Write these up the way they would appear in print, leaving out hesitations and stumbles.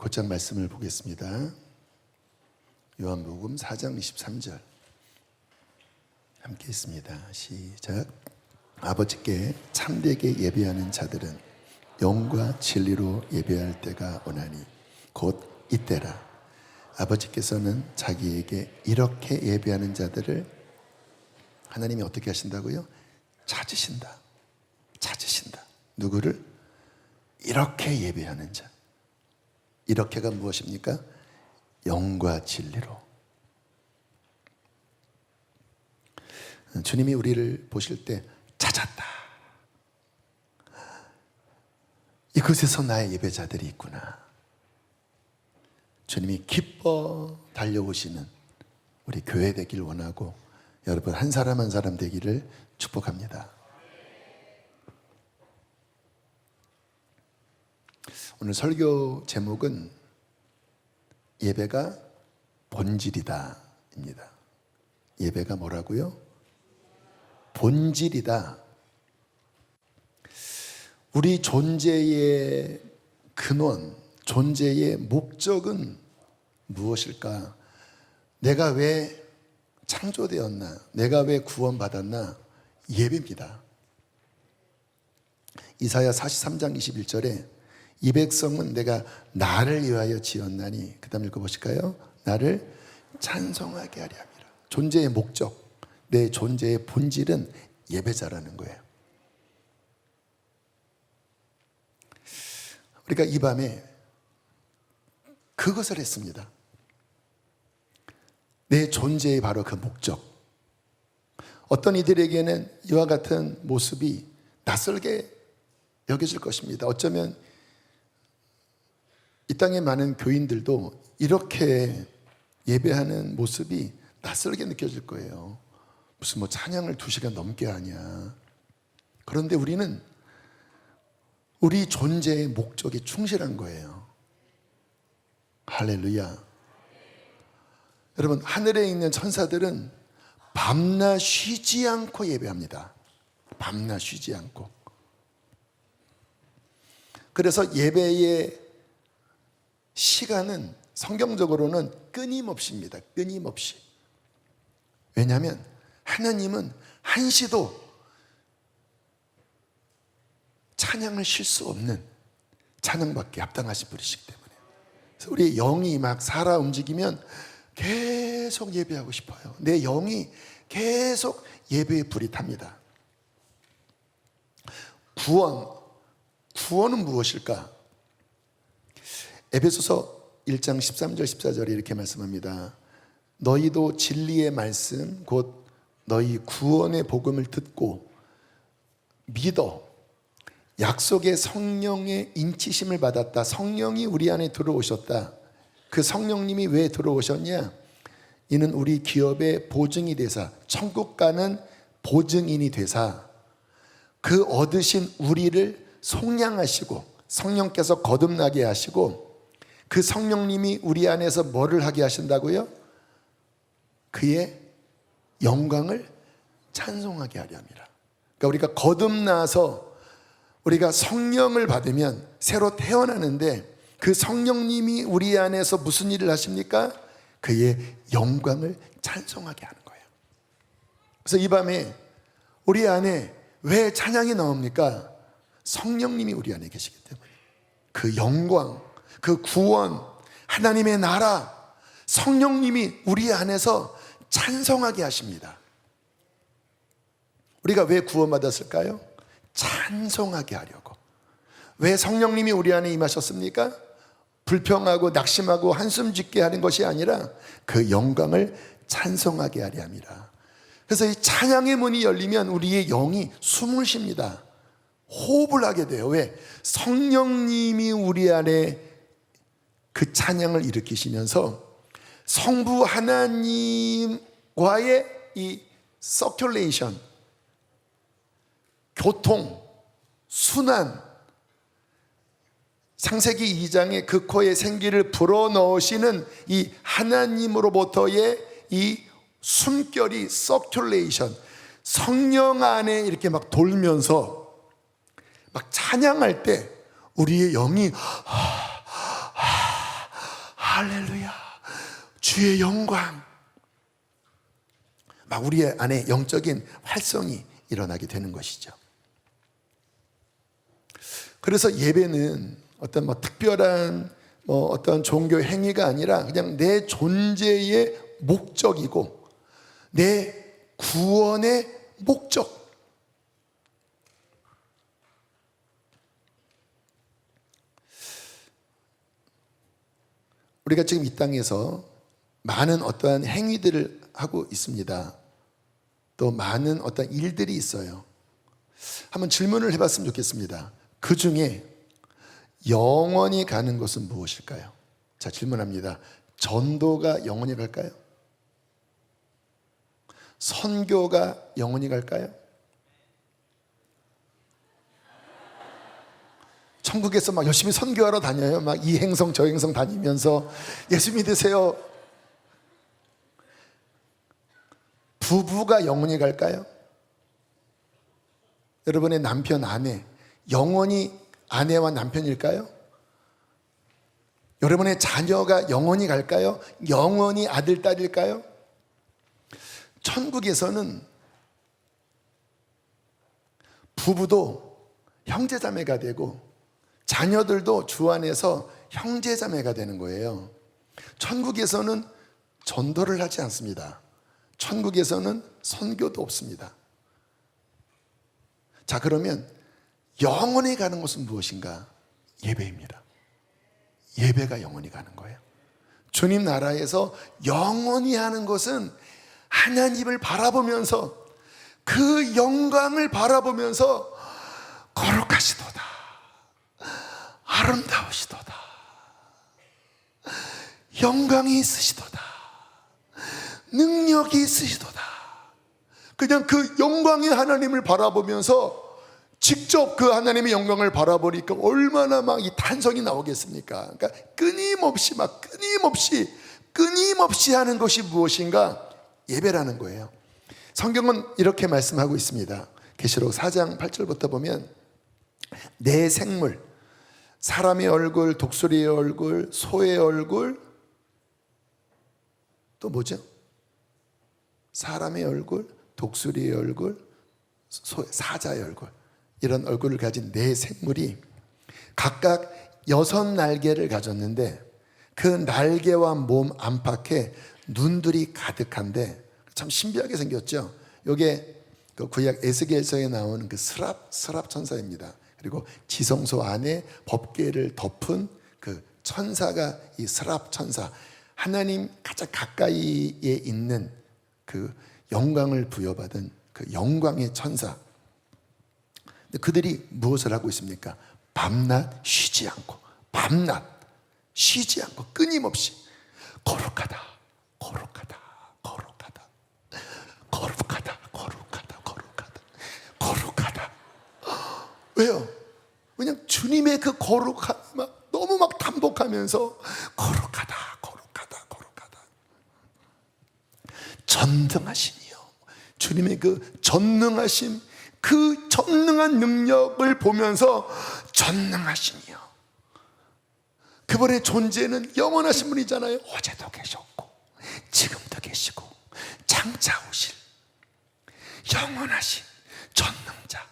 곧장 말씀을 보겠습니다. 요한복음 4장 23절 함께 있습니다. 시작. 아버지께 참되게 예배하는 자들은 영과 진리로 예배할 때가 오나니 곧 이때라. 아버지께서는 자기에게 이렇게 예배하는 자들을 하나님이 어떻게 하신다고요? 찾으신다. 누구를? 이렇게 예배하는 자. 이렇게가 무엇입니까? 영과 진리로. 주님이 우리를 보실 때 찾았다. 이곳에서 나의 예배자들이 있구나. 주님이 기뻐 달려오시는 우리 교회 되길 원하고 여러분 한 사람 한 사람 되기를 축복합니다. 오늘 설교 제목은 예배가 본질이다 입니다. 예배가 뭐라고요? 본질이다. 우리 존재의 근원, 존재의 목적은 무엇일까? 내가 왜 창조되었나? 내가 왜 구원받았나? 예배입니다. 이사야 43장 21절에 이 백성은 내가 나를 위하여 지었나니, 그 다음 읽어보실까요? 나를 찬송하게 하려 함이라. 존재의 목적, 내 존재의 본질은 예배자라는 거예요. 우리가 이 밤에 그것을 했습니다. 내 존재의 바로 그 목적. 어떤 이들에게는 이와 같은 모습이 낯설게 여겨질 것입니다. 어쩌면 이 땅의 많은 교인들도 이렇게 예배하는 모습이 낯설게 느껴질 거예요. 무슨 뭐 찬양을 2시간 넘게 하냐. 그런데 우리는 우리 존재의 목적에 충실한 거예요. 할렐루야. 여러분, 하늘에 있는 천사들은 밤낮 쉬지 않고 예배합니다. 밤낮 쉬지 않고. 그래서 예배의 시간은 성경적으로는 끊임없이입니다. 끊임없이. 왜냐하면 하나님은 한시도 찬양을 쉴 수 없는 찬양받기에 합당하신 분이시기 때문에. 그래서 우리 영이 막 살아 움직이면 계속 예배하고 싶어요. 내 영이 계속 예배에 불이 탑니다. 구원은 무엇일까? 에베소서 1장 13절 14절에 이렇게 말씀합니다. 너희도 진리의 말씀 곧 너희 구원의 복음을 듣고 믿어 약속의 성령의 인치심을 받았다. 성령이 우리 안에 들어오셨다. 그 성령님이 왜 들어오셨냐? 이는 우리 기업의 보증이 되사, 천국 가는 보증인이 되사, 그 얻으신 우리를 속량하시고 성령께서 거듭나게 하시고, 그 성령님이 우리 안에서 뭐를 하게 하신다고요? 그의 영광을 찬송하게 하려 함이라. 그러니까 우리가 거듭나서 우리가 성령을 받으면 새로 태어나는데, 그 성령님이 우리 안에서 무슨 일을 하십니까? 그의 영광을 찬송하게 하는 거예요. 그래서 이 밤에 우리 안에 왜 찬양이 나옵니까? 성령님이 우리 안에 계시기 때문에. 그 영광, 그 구원, 하나님의 나라, 성령님이 우리 안에서 찬송하게 하십니다. 우리가 왜 구원받았을까요? 찬송하게 하려고. 왜 성령님이 우리 안에 임하셨습니까? 불평하고 낙심하고 한숨 짓게 하는 것이 아니라 그 영광을 찬송하게 하려 함이라. 그래서 이 찬양의 문이 열리면 우리의 영이 숨을 쉽니다. 호흡을 하게 돼요. 왜? 성령님이 우리 안에 그 찬양을 일으키시면서 성부 하나님과의 이 서큘레이션, 교통, 순환, 창세기 2장에 그 코에 생기를 불어넣으시는 이 하나님으로부터의 이 숨결이 서큘레이션, 성령 안에 이렇게 막 돌면서 막 찬양할 때 우리의 영이 할렐루야, 주의 영광, 막 우리의 안에 영적인 활성이 일어나게 되는 것이죠. 그래서 예배는 어떤 특별한 어떤 종교 행위가 아니라 그냥 내 존재의 목적이고 내 구원의 목적. 우리가 지금 이 땅에서 많은 어떠한 행위들을 하고 있습니다. 또 많은 어떤 일들이 있어요. 한번 질문을 해봤으면 좋겠습니다. 그 중에 영원히 가는 것은 무엇일까요? 자, 질문합니다. 전도가 영원히 갈까요? 선교가 영원히 갈까요? 천국에서 막 열심히 선교하러 다녀요. 막 이 행성 저 행성 다니면서 예수 믿으세요. 부부가 영원히 갈까요? 여러분의 남편, 아내 영원히 아내와 남편일까요? 여러분의 자녀가 영원히 갈까요? 영원히 아들, 딸일까요? 천국에서는 부부도 형제자매가 되고 자녀들도 주 안에서 형제자매가 되는 거예요. 천국에서는 전도를 하지 않습니다. 천국에서는 선교도 없습니다. 자, 그러면 영원히 가는 것은 무엇인가? 예배입니다. 예배가 영원히 가는 거예요. 주님 나라에서 영원히 하는 것은 하나님을 바라보면서 그 영광을 바라보면서 거룩하시도다, 아름다우시도다, 영광이 있으시도다, 능력이 있으시도다. 그냥 그 영광의 하나님을 바라보면서 직접 그 하나님의 영광을 바라보니까 얼마나 막 이 탄성이 나오겠습니까? 그러니까 끊임없이 하는 것이 무엇인가? 예배라는 거예요. 성경은 이렇게 말씀하고 있습니다. 계시록 4장 8절부터 보면 내 생물, 사람의 얼굴, 독수리의 얼굴, 소의 얼굴, 또 뭐죠? 사람의 얼굴, 독수리의 얼굴, 사자의 얼굴, 이런 얼굴을 가진 네 생물이 각각 6날개를 가졌는데 그 날개와 몸 안팎에 눈들이 가득한데 참 신비하게 생겼죠. 이게 그 구약 에스겔서에 나오는 그 스랍 천사입니다. 그리고 지성소 안에 법궤를 덮은 그 천사가 이 스랍 천사, 하나님 가장 가까이에 있는 그 영광을 부여받은 그 영광의 천사. 근데 그들이 무엇을 하고 있습니까? 밤낮 쉬지 않고, 밤낮 쉬지 않고 끊임없이 거룩하다, 거룩하다, 거룩하다, 거룩하다, 거룩하다, 거룩하다, 거룩하다. 왜요? 그냥 주님의 그 거룩함 막 너무 막 반복하면서 거룩하다, 거룩하다, 거룩하다. 전능하시니요. 주님의 그 전능하심, 그 전능한 능력을 보면서 전능하시니요. 그분의 존재는 영원하신 분이잖아요. 어제도 계셨고 지금도 계시고 장차 오실 영원하신 전능자.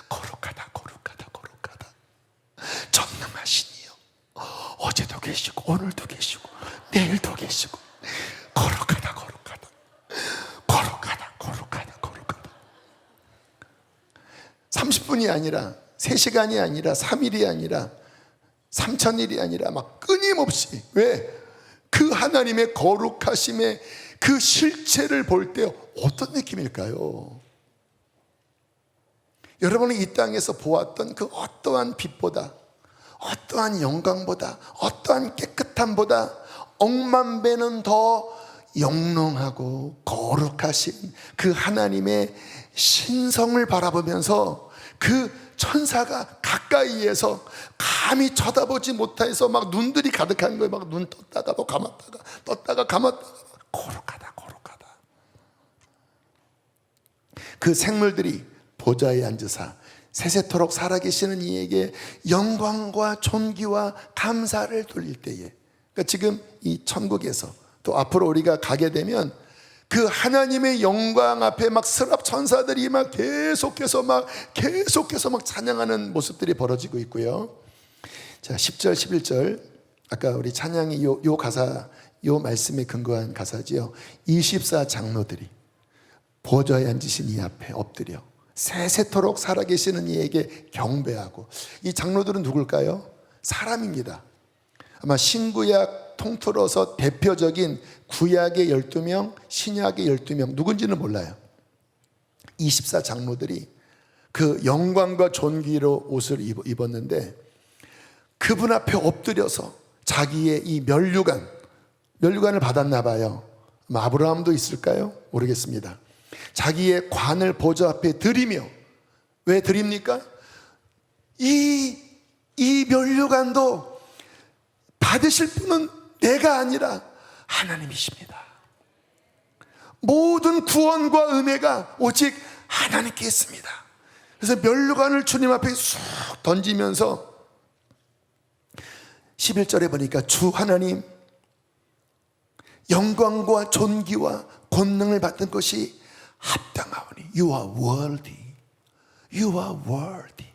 거룩하다, 거룩하다, 거룩하다. 전능하시니요. 어제도 계시고 오늘도 계시고 내일도 계시고 거룩하다, 거룩하다, 거룩하다, 거룩하다, 거룩하다. 30분이 아니라 3시간이 아니라 3일이 아니라 3000일이 아니라 막 끊임없이. 왜? 그 하나님의 거룩하심의 그 실체를 볼 때 어떤 느낌일까요? 여러분이 이 땅에서 보았던 그 어떠한 빛보다, 어떠한 영광보다, 어떠한 깨끗함보다 억만 배는 더 영롱하고 거룩하신 그 하나님의 신성을 바라보면서 그 천사가 가까이에서 감히 쳐다보지 못해서 막 눈들이 가득한 거예요. 막 눈 떴다가 또 감았다가 떴다가 감았다가. 거룩하다, 거룩하다. 그 생물들이 보좌에 앉으사 세세토록 살아계시는 이에게 영광과 존귀와 감사를 돌릴 때에 그러니까 지금 이 천국에서 또 앞으로 우리가 가게 되면 그 하나님의 영광 앞에 막 스랍 천사들이 막 계속해서 막 찬양하는 모습들이 벌어지고 있고요. 자, 10절 11절 아까 우리 찬양이 요 가사, 요 말씀에 근거한 가사지요. 24 장로들이 보좌에 앉으신 이 앞에 엎드려 세세토록 살아계시는 이에게 경배하고. 이 장로들은 누굴까요? 사람입니다. 아마 신구약 통틀어서 대표적인 구약의 12명, 신약의 12명, 누군지는 몰라요. 24 장로들이 그 영광과 존귀로 옷을 입었는데 그분 앞에 엎드려서 자기의 이 면류관을 받았나 봐요. 아브라함도 있을까요? 모르겠습니다. 자기의 관을 보좌 앞에 드리며, 왜 드립니까? 이 면류관도 받으실 분은 내가 아니라 하나님이십니다. 모든 구원과 은혜가 오직 하나님께 있습니다. 그래서 면류관을 주님 앞에 쑥 던지면서 11절에 보니까 주 하나님 영광과 존귀와 권능을 받는 것이 합당하오니 You are worthy. You are worthy.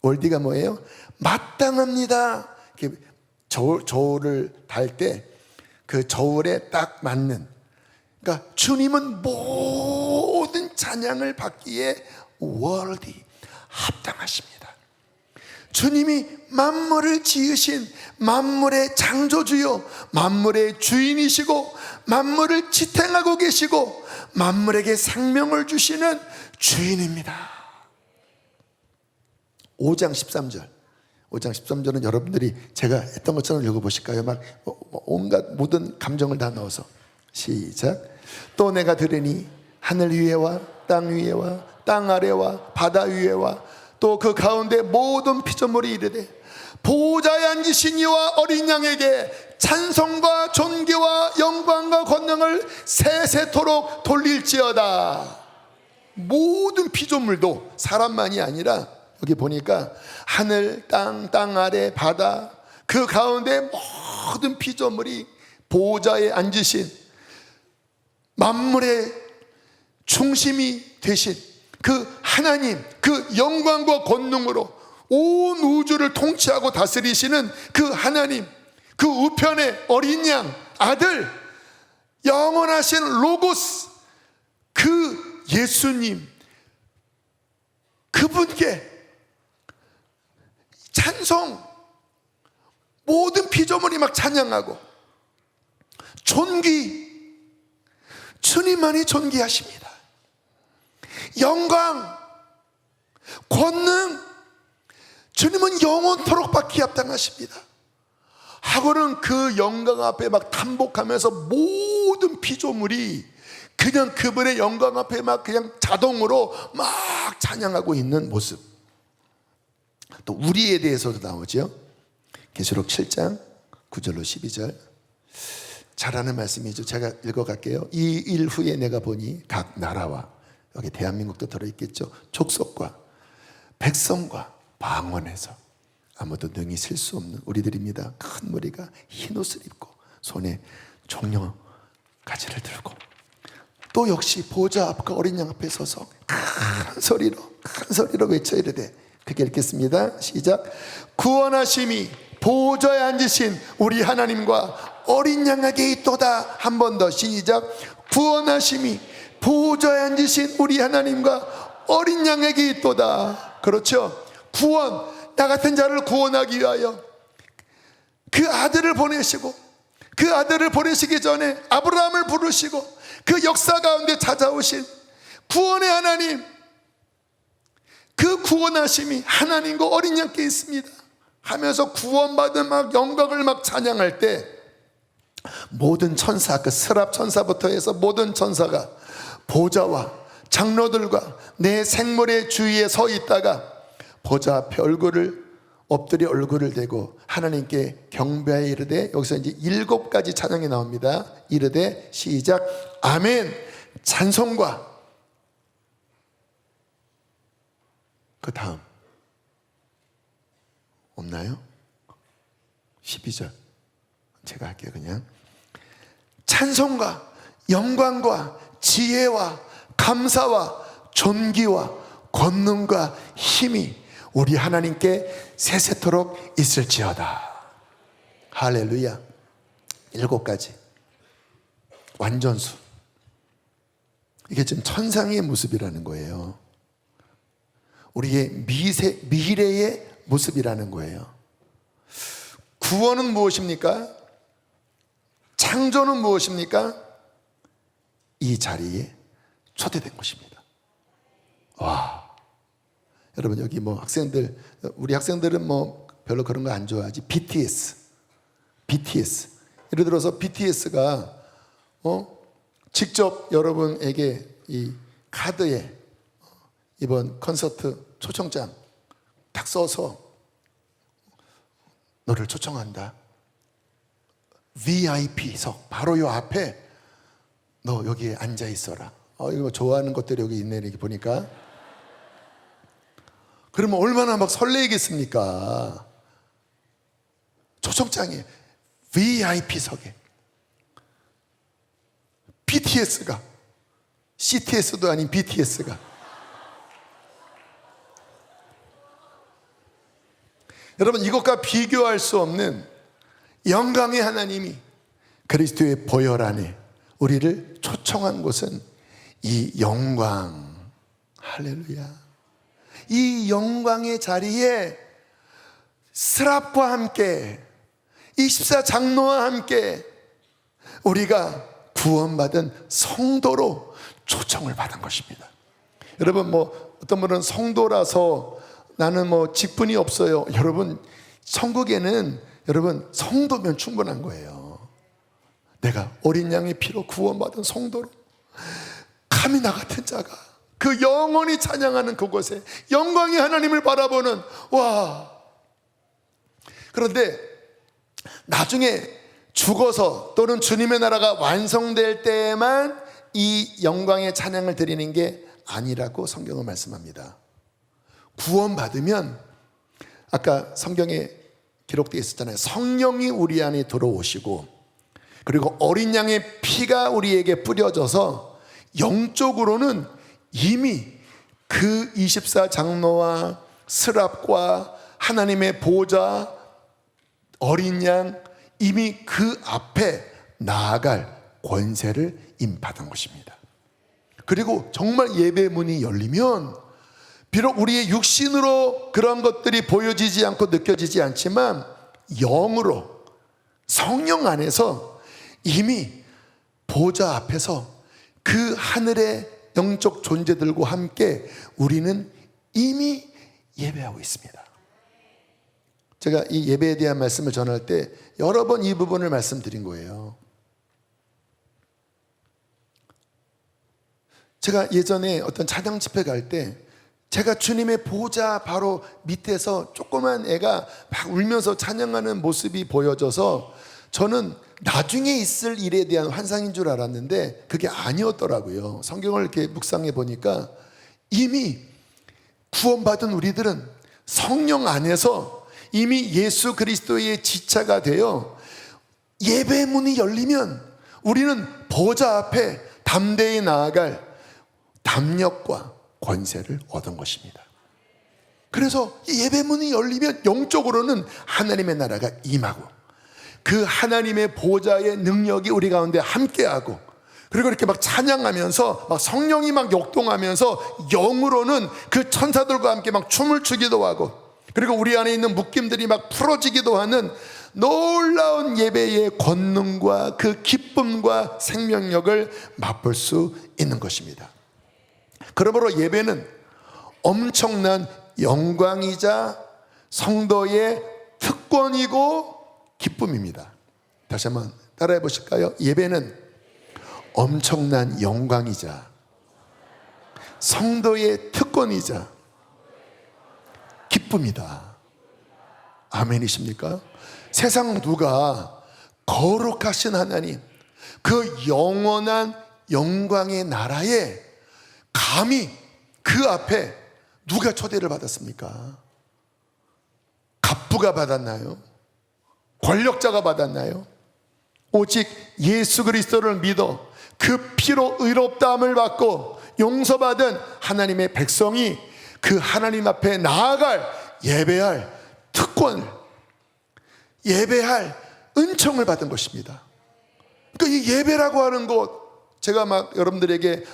worthy가 뭐예요? 마땅합니다. 저울을 달 때 그 저울에 딱 맞는, 그러니까 주님은 모든 찬양을 받기에 worthy, 합당하십니다. 주님이 만물을 지으신 만물의 창조주요, 만물의 주인이시고 만물을 지탱하고 계시고 만물에게 생명을 주시는 주인입니다. 5장 13절 5장 13절은 여러분들이 제가 했던 것처럼 읽어보실까요? 막 온갖 모든 감정을 다 넣어서 시작. 또 내가 들으니 하늘 위에와 땅 위에와 땅 아래와 바다 위에와 또 그 가운데 모든 피조물이 이르되 보좌에 앉으신 이와 어린 양에게 찬송과 존귀와 영광과 권능을 세세토록 돌릴지어다. 모든 피조물도 사람만이 아니라 여기 보니까 하늘, 땅 아래, 바다 그 가운데 모든 피조물이 보좌에 앉으신 만물의 중심이 되신 그 하나님, 그 영광과 권능으로 온 우주를 통치하고 다스리시는 그 하나님, 그 우편의 어린 양 아들, 영원하신 로고스, 그 예수님, 그분께 찬송, 모든 피조물이 막 찬양하고 존귀, 주님만이 존귀하십니다. 영광, 권능, 주님은 영원토록 받기 합당하십니다. 하고는 그 영광 앞에 막 탄복하면서 모든 피조물이 그냥 그분의 영광 앞에 막 그냥 자동으로 막 찬양하고 있는 모습. 또 우리에 대해서도 나오죠. 계시록 7장 9절로 12절 잘 아는 말씀이죠. 제가 읽어갈게요. 이 일 후에 내가 보니 각 나라와, 여기 대한민국도 들어있겠죠, 족속과 백성과 방언에서 아무도 능히 셀 수 없는 우리들입니다. 큰 무리가 흰 옷을 입고 손에 종려 가지를 들고 또 역시 보좌 앞과 어린 양 앞에 서서 큰 소리로 외쳐 이르되, 그렇게 읽겠습니다. 시작. 구원하심이 보좌에 앉으신 우리 하나님과 어린 양에게 있도다. 한 번 더 시작. 구원하심이 보좌에 앉으신 우리 하나님과 어린 양에게 있도다. 그렇죠. 구원, 나 같은 자를 구원하기 위하여 그 아들을 보내시고, 그 아들을 보내시기 전에 아브라함을 부르시고 그 역사 가운데 찾아오신 구원의 하나님, 그 구원하심이 하나님과 어린 양께 있습니다 하면서 구원받은 막 영광을 막 찬양할 때 모든 천사, 그 스랍 천사부터 해서 모든 천사가 보좌와 장로들과 내 생물의 주위에 서 있다가 보좌 앞에 엎드려 얼굴을 대고 하나님께 경배하여 이르되, 여기서 이제 7가지 찬양이 나옵니다. 이르되 시작. 아멘. 찬송과, 그 다음 없나요? 12절 제가 할게요. 그냥 찬송과 영광과 지혜와 감사와 존귀와 권능과 힘이 우리 하나님께 세세토록 있을지어다. 할렐루야. 7가지 완전수. 이게 지금 천상의 모습이라는 거예요. 우리의 미래의 모습이라는 거예요. 구원은 무엇입니까? 창조는 무엇입니까? 이 자리에 초대된 것입니다. 와, 여러분 여기 뭐 학생들, 우리 학생들은 뭐 별로 그런 거 안 좋아하지. BTS 예를 들어서 BTS가 직접 여러분에게 이 카드에 이번 콘서트 초청장 딱 써서 너를 초청한다. VIP석 바로 요 앞에 너 여기에 앉아 있어라. 이거 좋아하는 것들이 여기 있네. 이렇게 보니까 그러면 얼마나 막 설레겠습니까? 초청장에 VIP석에 BTS가, CTS도 아닌 BTS가, 여러분 이것과 비교할 수 없는 영광의 하나님이 그리스도의 보혈 안에 우리를 초청한 곳은 이 영광, 할렐루야, 이 영광의 자리에 스랍과 함께 24장로와 함께 우리가 구원받은 성도로 초청을 받은 것입니다. 여러분 뭐 어떤 분은 성도라서 나는 뭐 직분이 없어요. 여러분 천국에는 여러분 성도면 충분한 거예요. 내가 어린 양의 피로 구원받은 성도로 감히 나 같은 자가 그 영원히 찬양하는 그곳에 영광의 하나님을 바라보는, 와. 그런데 나중에 죽어서 또는 주님의 나라가 완성될 때에만 이 영광의 찬양을 드리는 게 아니라고 성경은 말씀합니다. 구원받으면 아까 성경에 기록되어 있었잖아요. 성령이 우리 안에 들어오시고 그리고 어린 양의 피가 우리에게 뿌려져서 영적으로는 이미 그 24장로와 스랍과 하나님의 보좌, 어린 양, 이미 그 앞에 나아갈 권세를 임받은 것입니다. 그리고 정말 예배 문이 열리면 비록 우리의 육신으로 그런 것들이 보여지지 않고 느껴지지 않지만 영으로 성령 안에서 이미 보좌 앞에서 그 하늘의 영적 존재들과 함께 우리는 이미 예배하고 있습니다. 제가 이 예배에 대한 말씀을 전할 때 여러 번 이 부분을 말씀드린 거예요. 제가 예전에 어떤 찬양 집회 갈 때 제가 주님의 보좌 바로 밑에서 조그만 애가 막 울면서 찬양하는 모습이 보여져서 저는 나중에 있을 일에 대한 환상인 줄 알았는데 그게 아니었더라고요. 성경을 이렇게 묵상해 보니까 이미 구원받은 우리들은 성령 안에서 이미 예수 그리스도의 지체가 되어 예배 문이 열리면 우리는 보좌 앞에 담대히 나아갈 담력과 권세를 얻은 것입니다. 그래서 이 예배 문이 열리면 영적으로는 하나님의 나라가 임하고 그 하나님의 보좌의 능력이 우리 가운데 함께하고 그리고 이렇게 막 찬양하면서 막 성령이 막 역동하면서 영으로는 그 천사들과 함께 막 춤을 추기도 하고 그리고 우리 안에 있는 묶임들이 막 풀어지기도 하는 놀라운 예배의 권능과 그 기쁨과 생명력을 맛볼 수 있는 것입니다. 그러므로 예배는 엄청난 영광이자 성도의 특권이고 기쁨입니다. 다시 한번 따라해 보실까요? 예배는 엄청난 영광이자 성도의 특권이자 기쁨이다. 아멘이십니까? 세상 누가 거룩하신 하나님 그 영원한 영광의 나라에 감히 그 앞에 누가 초대를 받았습니까? 갑부가 받았나요? 권력자가 받았나요? 오직 예수 그리스도를 믿어 그 피로 의롭다함을 받고 용서받은 하나님의 백성이 그 하나님 앞에 나아갈 예배할 특권을, 예배할 은총을 받은 것입니다. 그러니까 이 예배라고 하는 것, 제가 막 여러분들에게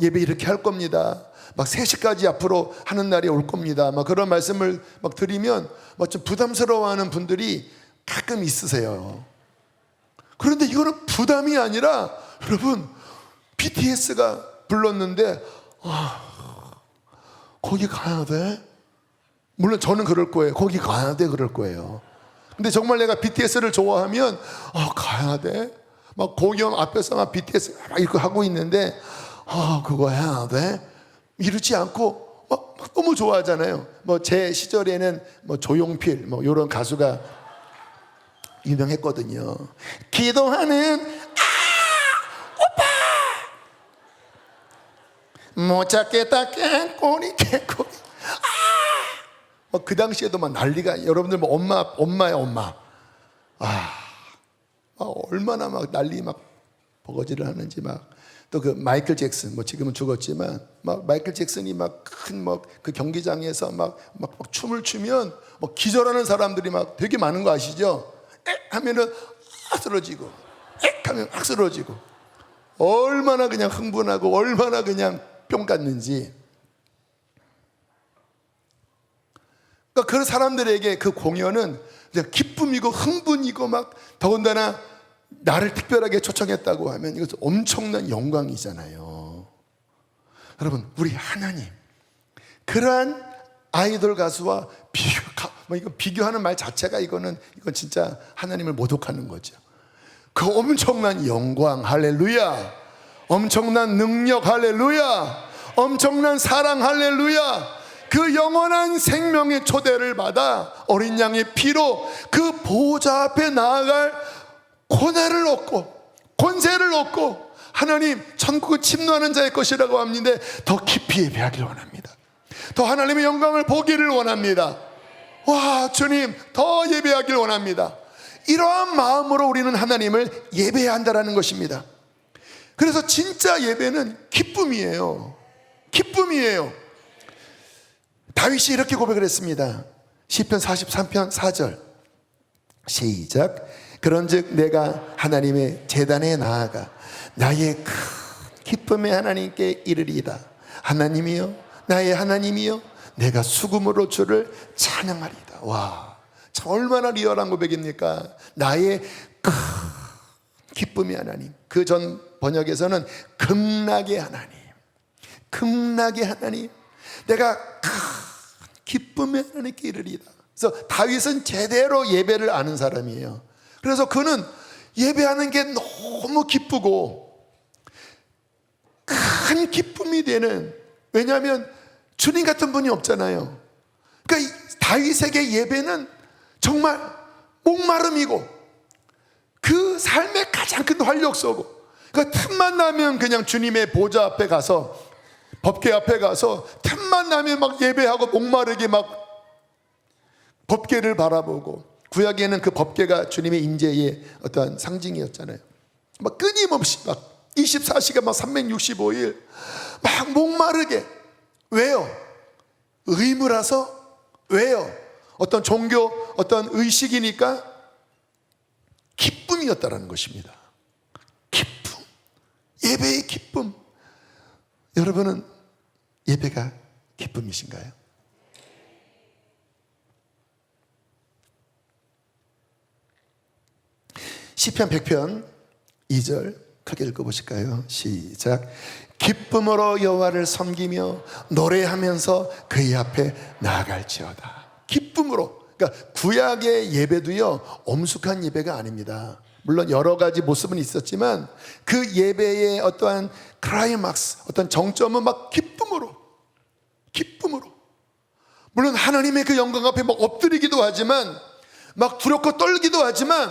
예배 이렇게 할 겁니다, 막 3시까지 앞으로 하는 날이 올 겁니다, 막 그런 말씀을 막 드리면 막 좀 부담스러워하는 분들이 가끔 있으세요. 그런데 이거는 부담이 아니라, 여러분, BTS가 불렀는데 거기 가야 돼? 물론 저는 그럴 거예요. 거기 가야 돼, 그럴 거예요. 근데 정말 내가 BTS를 좋아하면 가야 돼? 막 공연 앞에서 막 BTS 막 이렇게 하고 있는데 그거 해야 돼? 이러지 않고 막 너무 좋아하잖아요. 뭐 제 시절에는 뭐 조용필 뭐 이런 가수가 유명했거든요. 기도하는 오빠 못 찾겠다 깨꼬리 깨꼬리 그 당시에도 막 난리가, 여러분들 뭐 엄마야 엄마 얼마나 막 난리 막 버거지를 하는지. 막 또 그 마이클 잭슨, 뭐 지금은 죽었지만 막 마이클 잭슨이 막 큰 막 그 경기장에서 막 춤을 추면 막 기절하는 사람들이 막 되게 많은 거 아시죠? 하면은 쓰러지고, 하면 쓰러지고, 얼마나 그냥 흥분하고 얼마나 그냥 뿅 갔는지. 그러니까 그런 사람들에게 그 공연은 그냥 기쁨이고 흥분이고, 막 더군다나 나를 특별하게 초청했다고 하면 이것은 엄청난 영광이잖아요. 여러분, 우리 하나님, 그러한 아이돌 가수와 비교하는 말 자체가 이건 진짜 하나님을 모독하는 거죠. 그 엄청난 영광, 할렐루야, 엄청난 능력, 할렐루야, 엄청난 사랑, 할렐루야, 그 영원한 생명의 초대를 받아 어린 양의 피로 그 보호자 앞에 나아갈 고난을 얻고 권세를 얻고, 하나님 천국을 침노하는 자의 것이라고 합니다. 더 깊이 예배하기를 원합니다. 더 하나님의 영광을 보기를 원합니다. 와, 주님, 더 예배하기를 원합니다. 이러한 마음으로 우리는 하나님을 예배해야 한다는 것입니다. 그래서 진짜 예배는 기쁨이에요. 기쁨이에요. 다윗이 이렇게 고백을 했습니다. 시편 43편 4절 시작. 그런즉 내가 하나님의 제단에 나아가 나의 큰 기쁨의 하나님께 이르리이다. 하나님이여, 나의 하나님이여, 내가 수금으로 주를 찬양하리이다. 와, 참 얼마나 리얼한 고백입니까? 나의 큰 기쁨의 하나님. 그 전 번역에서는 극락의 하나님, 극락의 하나님, 내가 큰 기쁨의 하나님께 이르리이다. 그래서 다윗은 제대로 예배를 아는 사람이에요. 그래서 그는 예배하는 게 너무 기쁘고 큰 기쁨이 되는, 왜냐하면 주님 같은 분이 없잖아요. 그러니까 다윗에게 예배는 정말 목마름이고 그 삶의 가장 큰 활력소고, 그러니까 틈만 나면 그냥 주님의 보좌 앞에 가서, 법궤 앞에 가서 틈만 나면 막 예배하고 목마르게 막 법궤를 바라보고, 구약에는 그 법궤가 주님의 임재의 어떠한 상징이었잖아요. 막 끊임없이 막 24시간 막 365일 막 목마르게. 왜요? 의무라서? 왜요? 어떤 종교, 어떤 의식이니까? 기쁨이었다라는 것입니다. 기쁨, 예배의 기쁨. 여러분은 예배가 기쁨이신가요? 시편 100편 2절 크게 읽어보실까요? 시작. 기쁨으로 여호와를 섬기며 노래하면서 그의 앞에 나아갈지어다. 기쁨으로. 그러니까 구약의 예배도요, 엄숙한 예배가 아닙니다. 물론 여러 가지 모습은 있었지만 그 예배의 어떠한 클라이막스, 어떤 정점은 막 기쁨으로, 기쁨으로. 물론 하나님의 그 영광 앞에 막 엎드리기도 하지만, 막 두렵고 떨기도 하지만,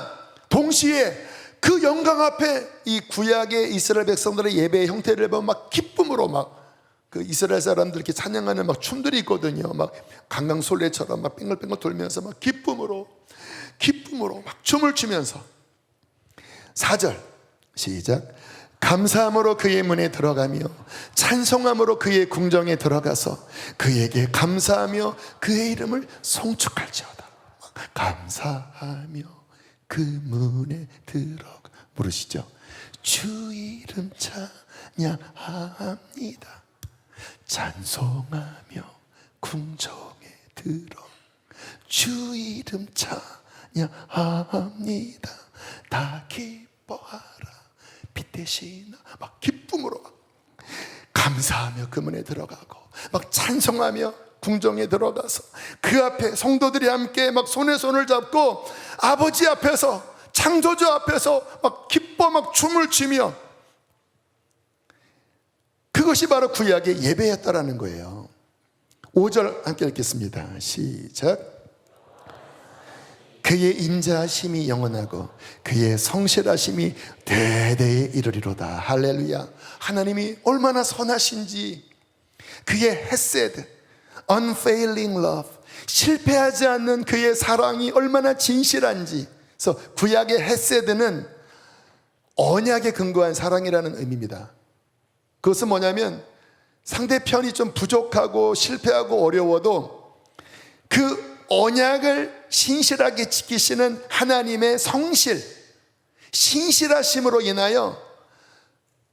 동시에 그 영광 앞에 이 구약의 이스라엘 백성들의 예배의 형태를 보면 막 기쁨으로, 막 그 이스라엘 사람들 이렇게 찬양하는 막 춤들이 있거든요. 막 강강솔레처럼 막 뺑글뺑글 돌면서 막 기쁨으로 막 춤을 추면서 4절 시작. 감사함으로 그의 문에 들어가며 찬송함으로 그의 궁정에 들어가서 그에게 감사하며 그의 이름을 송축할지어다. 감사하며 그 문에 들어가 부르시죠. 주 이름 찬양합니다. 찬송하며 궁정에 들어 주 이름 찬양합니다. 다 기뻐하라 빛 대신 막 기쁨으로 감사하며 그 문에 들어가고 막 찬송하며 궁정에 들어가서 그 앞에 성도들이 함께 막 손에 손을 잡고 아버지 앞에서 창조주 앞에서 막 기뻐 막 춤을 추며, 그것이 바로 구약의 예배였다라는 거예요. 5절 함께 읽겠습니다. 시작. 그의 인자하심이 영원하고 그의 성실하심이 대대에 이르리로다. 할렐루야. 하나님이 얼마나 선하신지, 그의 헤세드, unfailing love, 실패하지 않는 그의 사랑이 얼마나 진실한지. 그래서 구약의 헤세드는 언약에 근거한 사랑이라는 의미입니다. 그것은 뭐냐면 상대편이 좀 부족하고 실패하고 어려워도 그 언약을 신실하게 지키시는 하나님의 성실, 신실하심으로 인하여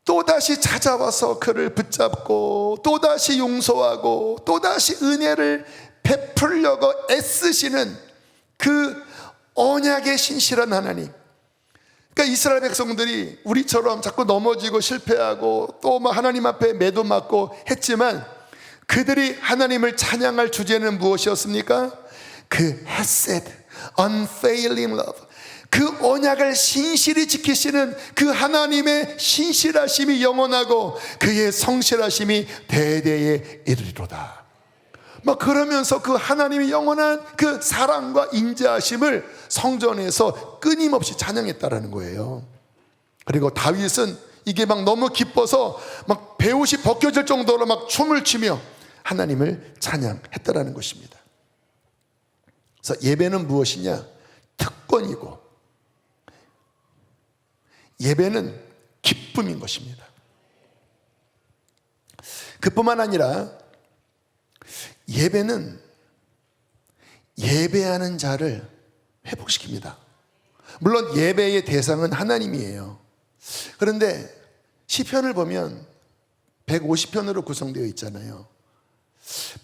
또다시 찾아와서 그를 붙잡고 또다시 용서하고 또다시 은혜를 베풀려고 애쓰시는 그 언약의 신실한 하나님. 그러니까 이스라엘 백성들이 우리처럼 자꾸 넘어지고 실패하고 또 막 하나님 앞에 매도 맞고 했지만, 그들이 하나님을 찬양할 주제는 무엇이었습니까? 그 헤세드, unfailing love, 그 언약을 신실히 지키시는 그 하나님의 신실하심이 영원하고 그의 성실하심이 대대에 이르리로다. 막 그러면서 그 하나님의 영원한 그 사랑과 인자하심을 성전에서 끊임없이 찬양했다라는 거예요. 그리고 다윗은 이게 막 너무 기뻐서 막 베옷이 벗겨질 정도로 막 춤을 추며 하나님을 찬양했다라는 것입니다. 그래서 예배는 무엇이냐? 특권이고 예배는 기쁨인 것입니다. 그뿐만 아니라 예배는 예배하는 자를 회복시킵니다. 물론 예배의 대상은 하나님이에요. 그런데 시편을 보면 150편으로 구성되어 있잖아요.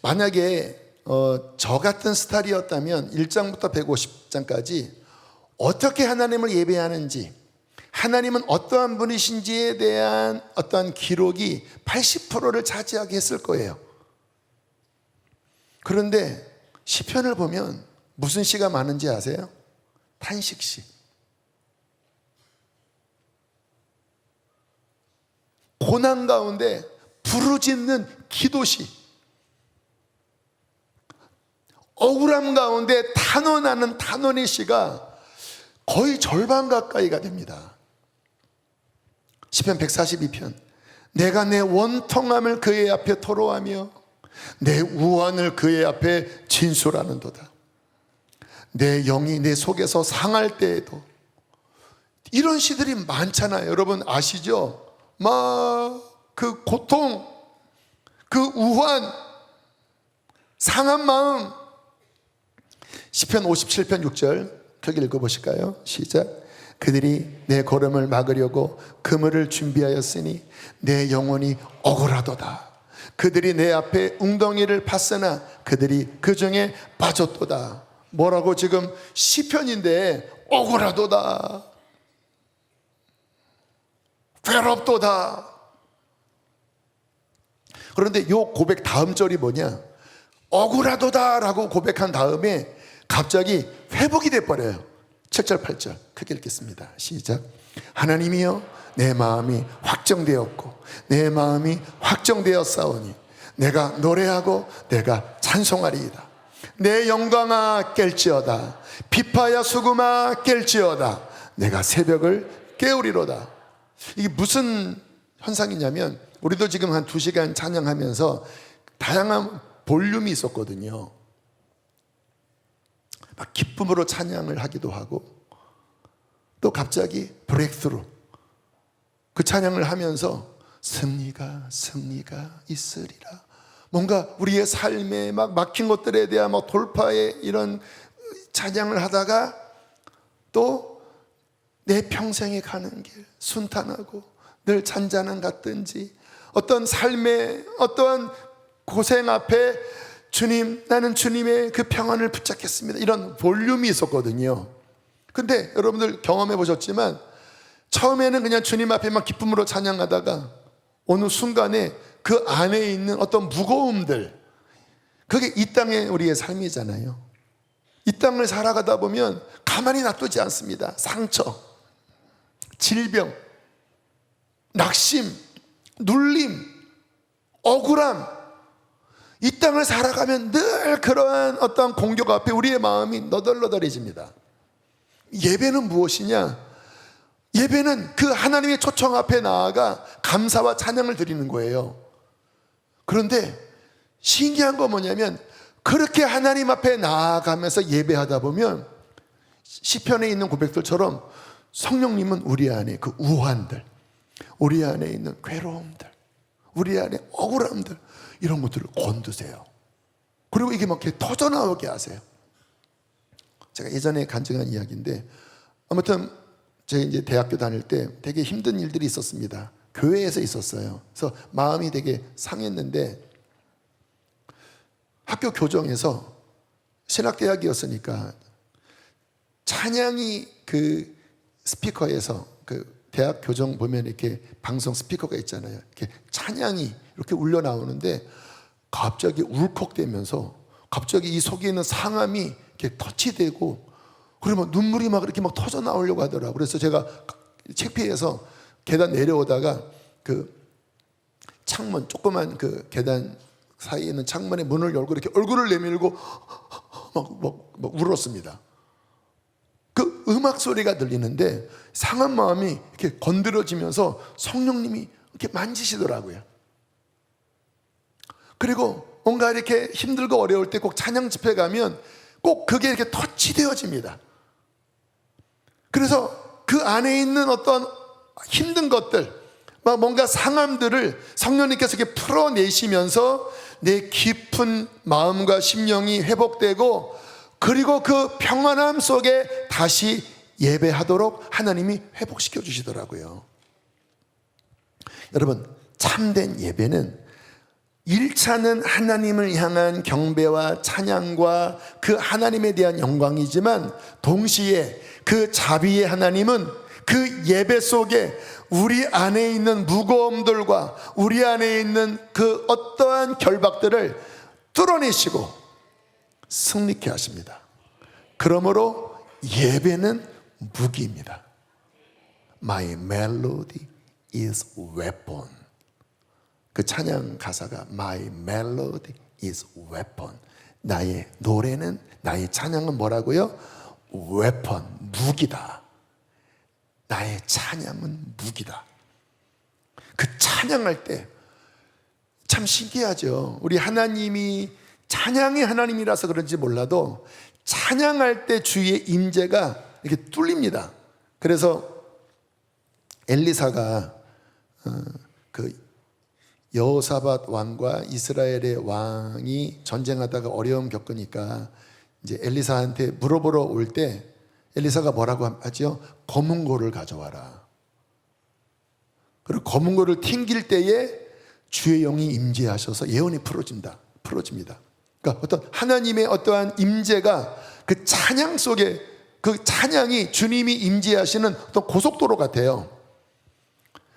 만약에 저 같은 스타일이었다면 1장부터 150장까지 어떻게 하나님을 예배하는지, 하나님은 어떠한 분이신지에 대한 어떠한 기록이 80%를 차지하게 했을 거예요. 그런데 시편을 보면 무슨 시가 많은지 아세요? 탄식시. 고난 가운데 부르짖는 기도시. 억울함 가운데 탄원하는 탄원의 시가 거의 절반 가까이가 됩니다. 시편 142편. 내가 내 원통함을 그의 앞에 토로하며 내 우환을 그의 앞에 진술하는도다. 내 영이 내 속에서 상할 때에도. 이런 시들이 많잖아요. 여러분 아시죠? 막 그 고통, 그 우환, 상한 마음. 시편 57편 6절 크게 읽어보실까요? 시작. 그들이 내 걸음을 막으려고 그물을 준비하였으니 내 영혼이 억울하도다. 그들이 내 앞에 웅덩이를 팠으나 그들이 그 중에 빠졌도다. 뭐라고? 지금 시편인데 억울하도다, 괴롭도다. 그런데 요 고백 다음 절이 뭐냐? 억울하도다 라고 고백한 다음에 갑자기 회복이 돼버려요. 7절 8절 크게 읽겠습니다. 시작. 하나님이여 내 마음이 확정되었고 내 마음이 확정되었사오니 내가 노래하고 내가 찬송하리이다. 내 영광아 깰지어다. 비파야 수금아 깰지어다. 내가 새벽을 깨우리로다. 이게 무슨 현상이냐면, 우리도 지금 한 2시간 찬양하면서 다양한 볼륨이 있었거든요. 막 기쁨으로 찬양을 하기도 하고, 또 갑자기 브레이크스루, 그 찬양을 하면서 승리가 있으리라. 뭔가 우리의 삶에 막 막힌 것들에 대한 막 돌파의 이런 찬양을 하다가 또 내 평생에 가는 길 순탄하고 늘 잔잔한 같든지 어떤 삶의 어떠한 고생 앞에 주님, 나는 주님의 그 평안을 붙잡겠습니다, 이런 볼륨이 있었거든요. 근데 여러분들 경험해 보셨지만 처음에는 그냥 주님 앞에만 기쁨으로 찬양하다가 어느 순간에 그 안에 있는 어떤 무거움들, 그게 이 땅의 우리의 삶이잖아요. 이 땅을 살아가다 보면 가만히 놔두지 않습니다. 상처, 질병, 낙심, 눌림, 억울함, 이 땅을 살아가면 늘 그러한 어떤 공격 앞에 우리의 마음이 너덜너덜해집니다. 예배는 무엇이냐? 예배는 그 하나님의 초청 앞에 나아가 감사와 찬양을 드리는 거예요. 그런데 신기한 건 뭐냐면 그렇게 하나님 앞에 나아가면서 예배하다 보면 시편에 있는 고백들처럼 성령님은 우리 안에 그 우환들, 우리 안에 있는 괴로움들, 우리 안에 억울함들, 이런 것들을 건드세요. 그리고 이게 막 이렇게 터져나오게 하세요. 제가 예전에 간증한 이야기인데, 아무튼 제가 이제 대학교 다닐 때 되게 힘든 일들이 있었습니다. 교회에서 있었어요. 그래서 마음이 되게 상했는데 학교 교정에서, 신학대학이었으니까 찬양이 그 스피커에서, 그 대학 교정 보면 이렇게 방송 스피커가 있잖아요. 이렇게 찬양이 이렇게 울려 나오는데 갑자기 울컥대면서 갑자기 이 속에 있는 상함이 이렇게 터치되고, 그러면 눈물이 막 이렇게 막 터져 나오려고 하더라고요. 그래서 제가 책피해서 계단 내려오다가 그 창문, 조그만 그 계단 사이에 있는 창문에 문을 열고 이렇게 얼굴을 내밀고 막 울었습니다. 그 음악 소리가 들리는데 상한 마음이 이렇게 건드려지면서 성령님이 이렇게 만지시더라고요. 그리고 뭔가 이렇게 힘들고 어려울 때 꼭 찬양 집회 가면 꼭 그게 이렇게 터치되어집니다. 그래서 그 안에 있는 어떤 힘든 것들, 뭔가 상함들을 성령님께서 이렇게 풀어내시면서 내 깊은 마음과 심령이 회복되고, 그리고 그 평안함 속에 다시 예배하도록 하나님이 회복시켜 주시더라고요. 여러분, 참된 예배는 1차는 하나님을 향한 경배와 찬양과 그 하나님에 대한 영광이지만, 동시에 그 자비의 하나님은 그 예배 속에 우리 안에 있는 무거움들과 우리 안에 있는 그 어떠한 결박들을 뚫어내시고 승리케 하십니다. 그러므로 예배는 무기입니다. My melody is weapon. 그 찬양 가사가 My melody is weapon. 나의 노래는, 나의 찬양은 뭐라고요? weapon, 무기다. 나의 찬양은 무기다. 그 찬양할 때 참 신기하죠. 우리 하나님이 찬양의 하나님이라서 그런지 몰라도 찬양할 때 주의 임재가 이렇게 뚫립니다. 그래서 엘리사가 그 여호사밧 왕과 이스라엘의 왕이 전쟁하다가 어려움 겪으니까 이제 엘리사한테 물어보러 올 때 엘리사가 뭐라고 하죠? 검은 고를 가져와라. 그리고 검은 고를 튕길 때에 주의 영이 임재하셔서 예언이 풀어집니다. 그러니까 어떤 하나님의 어떠한 임재가 그 찬양 속에, 그 찬양이 주님이 임재하시는 어떤 고속도로 같아요.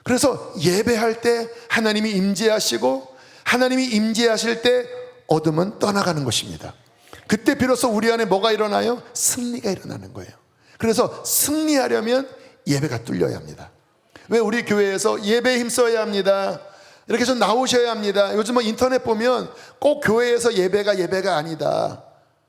그래서 예배할 때 하나님이 임재하시고, 하나님이 임재하실 때 어둠은 떠나가는 것입니다. 그때 비로소 우리 안에 뭐가 일어나요? 승리가 일어나는 거예요. 그래서 승리하려면 예배가 뚫려야 합니다. 왜 우리 교회에서 예배에 힘써야 합니다, 이렇게 해서 나오셔야 합니다. 요즘 인터넷 보면 꼭 교회에서 예배가 아니다,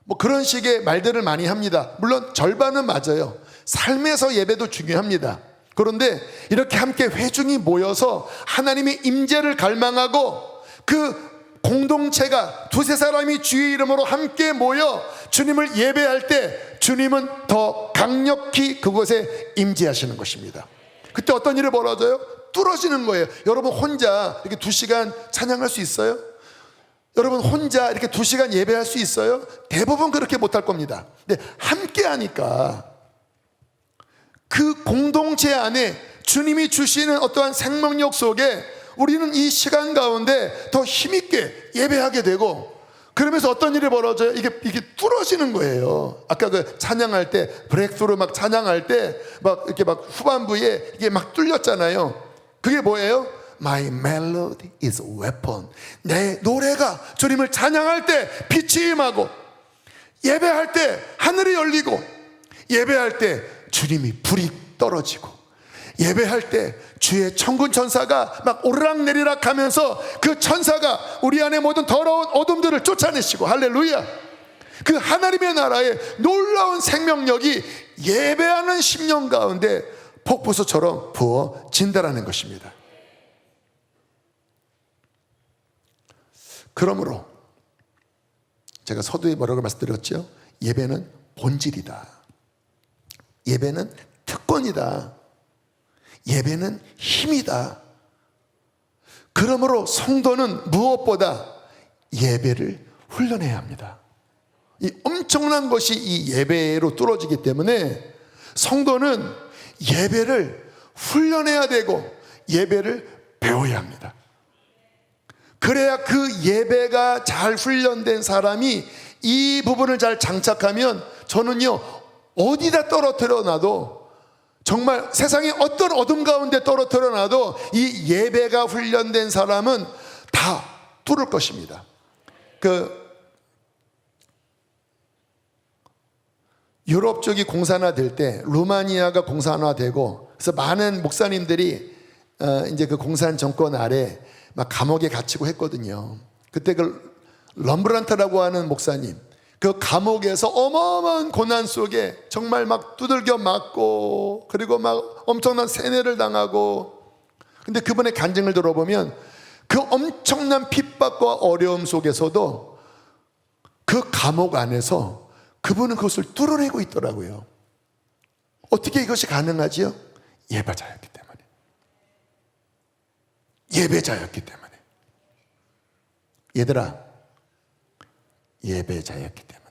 뭐 그런 식의 말들을 많이 합니다. 물론 절반은 맞아요. 삶에서 예배도 중요합니다. 그런데 이렇게 함께 회중이 모여서 하나님의 임재를 갈망하고 그 공동체가 두세 사람이 주의 이름으로 함께 모여 주님을 예배할 때 주님은 더 강력히 그곳에 임재하시는 것입니다. 그때 어떤 일이 벌어져요? 뚫어지는 거예요. 여러분 혼자 이렇게 2시간 찬양할 수 있어요? 여러분 혼자 이렇게 2시간 예배할 수 있어요? 대부분 그렇게 못할 겁니다. 근데 함께 하니까 그 공동체 안에 주님이 주시는 어떠한 생명력 속에 우리는 이 시간 가운데 더 힘있게 예배하게 되고, 그러면서 어떤 일이 벌어져요? 이게 뚫어지는 거예요. 아까 그 찬양할 때, 브레이크스루 막 찬양할 때 막 이렇게 막 후반부에 이게 막 뚫렸잖아요. 그게 뭐예요? My melody is a weapon. 내 노래가 주님을 찬양할 때 빛이 임하고, 예배할 때 하늘이 열리고, 예배할 때 주님이 불이 떨어지고, 예배할 때 주의 천군 천사가 막 오르락내리락 하면서 그 천사가 우리 안에 모든 더러운 어둠들을 쫓아내시고, 할렐루야, 그 하나님의 나라의 놀라운 생명력이 예배하는 10년 가운데 폭포수처럼 부어진다라는 것입니다. 그러므로 제가 서두에 뭐라고 말씀드렸죠? 예배는 본질이다. 예배는 특권이다. 예배는 힘이다. 그러므로 성도는 무엇보다 예배를 훈련해야 합니다. 이 엄청난 것이 이 예배로 뚫어지기 때문에 성도는 예배를 훈련해야 되고 예배를 배워야 합니다. 그래야 그 예배가 잘 훈련된 사람이 이 부분을 잘 장착하면, 저는요 어디다 떨어뜨려 놔도, 정말 세상의 어떤 어둠 가운데 떨어뜨려 놔도 이 예배가 훈련된 사람은 다 뚫을 것입니다. 유럽 쪽이 공산화될 때, 루마니아가 공산화되고, 그래서 많은 목사님들이 이제 그 공산 정권 아래 막 감옥에 갇히고 했거든요. 그때 그 럼브란트라고 하는 목사님, 그 감옥에서 어마어마한 고난 속에 정말 막 두들겨 맞고, 그리고 막 엄청난 세뇌를 당하고, 근데 그분의 간증을 들어보면 그 엄청난 핍박과 어려움 속에서도 그 감옥 안에서 그분은 그것을 뚫어내고 있더라고요. 어떻게 이것이 가능하지요? 예배자였기 때문에. 예배자였기 때문에. 얘들아, 예배자였기 때문에.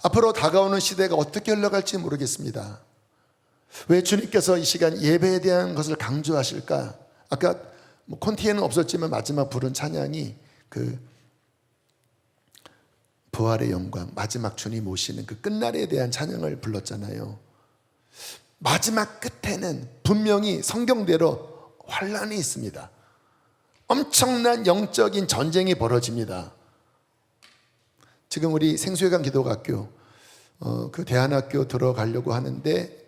앞으로 다가오는 시대가 어떻게 흘러갈지 모르겠습니다. 왜 주님께서 이 시간 예배에 대한 것을 강조하실까? 아까 콘티에는 없었지만 마지막 부른 찬양이 그 부활의 영광, 마지막 주님 오시는 그 끝날에 대한 찬양을 불렀잖아요. 마지막 끝에는 분명히 성경대로 환란이 있습니다. 엄청난 영적인 전쟁이 벌어집니다. 지금 우리 생수회관 기도학교 그 대안학교 들어가려고 하는데,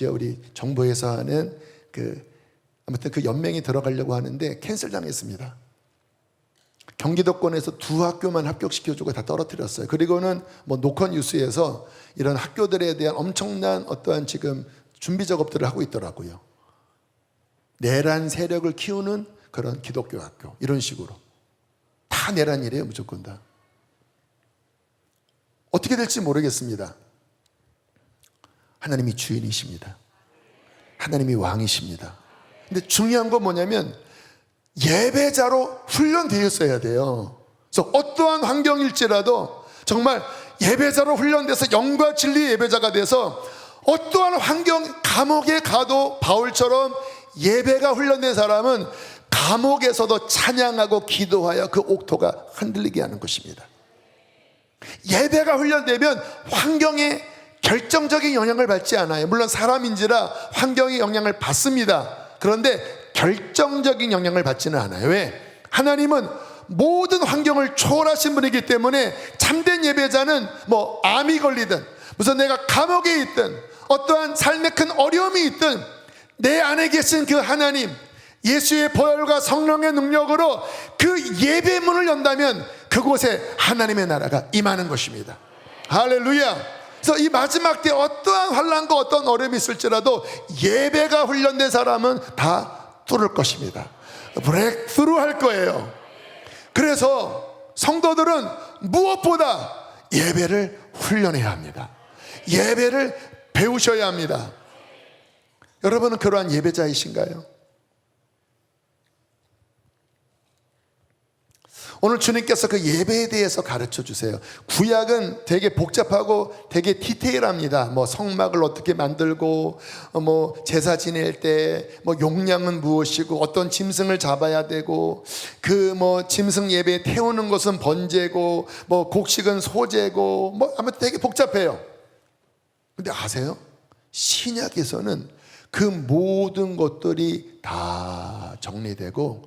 우리 정부에서 하는 아무튼 그 연맹이 들어가려고 하는데 캔슬 당했습니다. 경기도권에서 2학교만 합격시켜주고 다 떨어뜨렸어요. 그리고는 노컷 뉴스에서 이런 학교들에 대한 엄청난 어떠한 지금 준비 작업들을 하고 있더라고요. 내란 세력을 키우는 그런 기독교 학교, 이런 식으로 다 내란이래요. 무조건 다. 어떻게 될지 모르겠습니다. 하나님이 주인이십니다. 하나님이 왕이십니다. 근데 중요한 건 뭐냐면 예배자로 훈련되었어야 돼요. 그래서 어떠한 환경일지라도 정말 예배자로 훈련돼서 영과 진리의 예배자가 돼서 어떠한 환경, 감옥에 가도 바울처럼 예배가 훈련된 사람은 감옥에서도 찬양하고 기도하여 그 옥토가 흔들리게 하는 것입니다. 예배가 훈련되면 환경에 결정적인 영향을 받지 않아요. 물론 사람인지라 환경의 영향을 받습니다. 그런데 결정적인 영향을 받지는 않아요. 왜? 하나님은 모든 환경을 초월하신 분이기 때문에 참된 예배자는 암이 걸리든 무슨 내가 감옥에 있든 어떠한 삶의 큰 어려움이 있든 내 안에 계신 그 하나님, 예수의 보혈과 성령의 능력으로 그 예배문을 연다면 그곳에 하나님의 나라가 임하는 것입니다. 할렐루야. 그래서 이 마지막 때 어떠한 환난과 어떤 어려움이 있을지라도 예배가 훈련된 사람은 다 뚫을 것입니다. 브레이크스루 할 거예요. 그래서 성도들은 무엇보다 예배를 훈련해야 합니다. 예배를 배우셔야 합니다. 여러분은 그러한 예배자이신가요? 오늘 주님께서 그 예배에 대해서 가르쳐 주세요. 구약은 되게 복잡하고 되게 디테일합니다. 뭐 성막을 어떻게 만들고, 뭐 제사 지낼 때 뭐 용량은 무엇이고, 어떤 짐승을 잡아야 되고, 그 뭐 짐승 예배 태우는 것은 번제고, 뭐 곡식은 소제고, 뭐 아무튼 되게 복잡해요. 근데 아세요? 신약에서는 그 모든 것들이 다 정리되고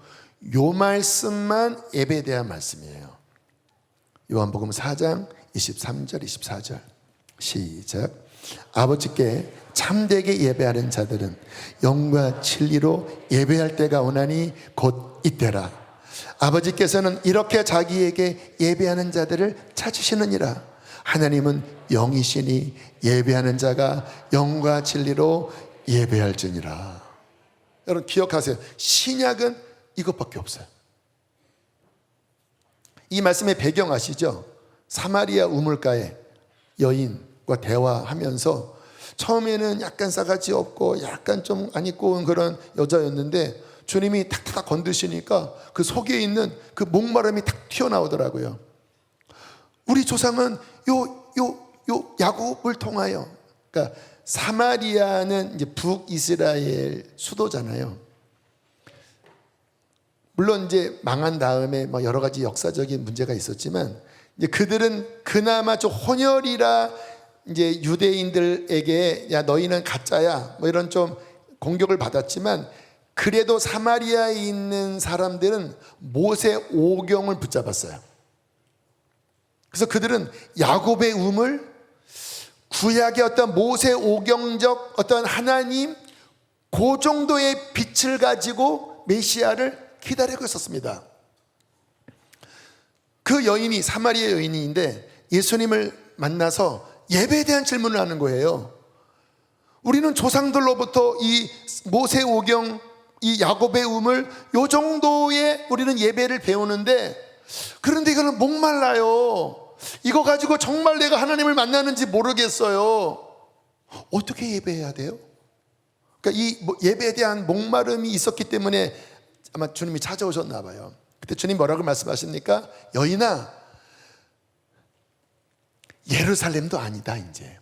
요 말씀만 예배에 대한 말씀이에요. 요한복음 4장 23절 24절 시작. 아버지께 참되게 예배하는 자들은 영과 진리로 예배할 때가 오나니 곧 이때라. 아버지께서는 이렇게 자기에게 예배하는 자들을 찾으시느니라. 하나님은 영이시니 예배하는 자가 영과 진리로 예배할지니라. 여러분 기억하세요. 신약은 이것밖에 없어요. 이 말씀의 배경 아시죠? 사마리아 우물가에 여인과 대화하면서 처음에는 약간 싸가지 없고 약간 좀 안 입고 온 그런 여자였는데 주님이 탁탁 건드시니까 그 속에 있는 그 목마름이 탁 튀어나오더라고요. 우리 조상은 요 야곱을 통하여, 그러니까 사마리아는 이제 북이스라엘 수도잖아요. 물론 이제 망한 다음에 뭐 여러 가지 역사적인 문제가 있었지만 이제 그들은 그나마 좀 혼혈이라 이제 유대인들에게 야 너희는 가짜야 뭐 이런 좀 공격을 받았지만 그래도 사마리아에 있는 사람들은 모세 오경을 붙잡았어요. 그래서 그들은 야곱의 우물, 구약의 어떤 모세 오경적 어떤 하나님 그 정도의 빛을 가지고 메시아를 기다리고 있었습니다. 그 여인이 사마리아 여인인데 예수님을 만나서 예배에 대한 질문을 하는 거예요. 우리는 조상들로부터 이 모세 오경, 이 야곱의 우물 요 정도의 우리는 예배를 배우는데 그런데 이거는 목말라요. 이거 가지고 정말 내가 하나님을 만나는지 모르겠어요. 어떻게 예배해야 돼요? 그러니까 이 예배에 대한 목마름이 있었기 때문에 아마 주님이 찾아오셨나 봐요. 그때 주님 뭐라고 말씀하십니까? 여인아, 예루살렘도 아니다 이제.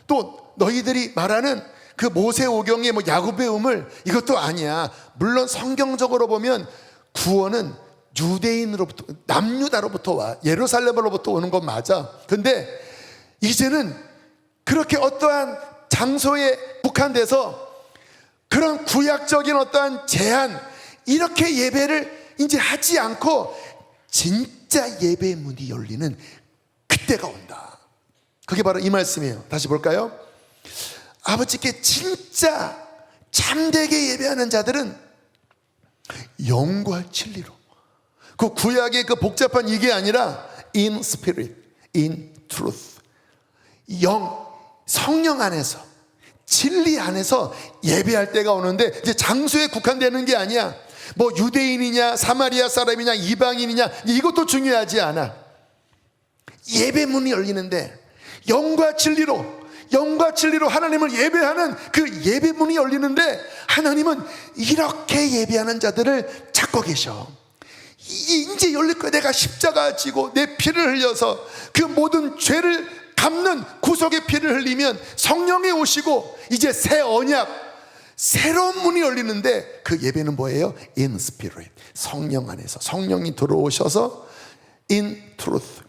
또 너희들이 말하는 그 모세 오경의 뭐 야곱의 우물 이것도 아니야. 물론 성경적으로 보면 구원은 유대인으로부터, 남유다로부터 와, 예루살렘으로부터 오는 건 맞아. 근데 이제는 그렇게 어떠한 장소에 국한돼서 그런 구약적인 어떠한 제한, 이렇게 예배를 이제 하지 않고 진짜 예배의 문이 열리는 그때가 온다. 그게 바로 이 말씀이에요. 다시 볼까요? 아버지께 진짜 참되게 예배하는 자들은 영과 진리로, 그 구약의 그 복잡한 이게 아니라 in spirit, in truth, 성령 안에서, 진리 안에서 예배할 때가 오는데 이제 장소에 국한되는 게 아니야. 뭐 유대인이냐 사마리아 사람이냐 이방인이냐 이것도 중요하지 않아. 예배 문이 열리는데 영과 진리로 하나님을 예배하는 그 예배 문이 열리는데 하나님은 이렇게 예배하는 자들을 찾고 계셔. 이제 열릴 거야. 내가 십자가 지고 내 피를 흘려서 그 모든 죄를 갚는 구속의 피를 흘리면 성령이 오시고 이제 새 언약, 새로운 문이 열리는데 그 예배는 뭐예요? In spirit, 성령 안에서 성령이 들어오셔서 in truth.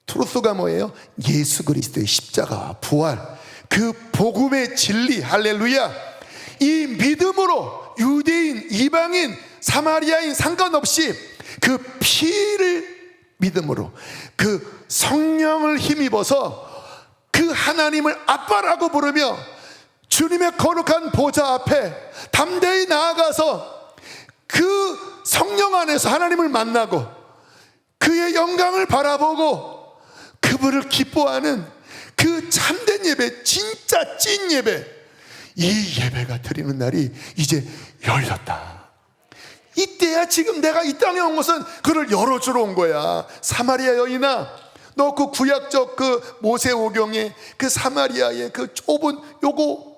truth가 뭐예요? 예수 그리스도의 십자가와 부활, 그 복음의 진리, 할렐루야. 이 믿음으로 유대인, 이방인, 사마리아인 상관없이 그 피를 믿음으로 그 성령을 힘입어서 그 하나님을 아빠라고 부르며 주님의 거룩한 보좌 앞에 담대히 나아가서 그 성령 안에서 하나님을 만나고 그의 영광을 바라보고 그분을 기뻐하는 그 참된 예배, 진짜 찐 예배, 이 예배가 드리는 날이 이제 열렸다. 이때야 아니야. 지금 내가 이 땅에 온 것은 그를 열어주러 온 거야. 사마리아 여인아, 너 그 구약적 그 모세오경의 그 사마리아의 그 좁은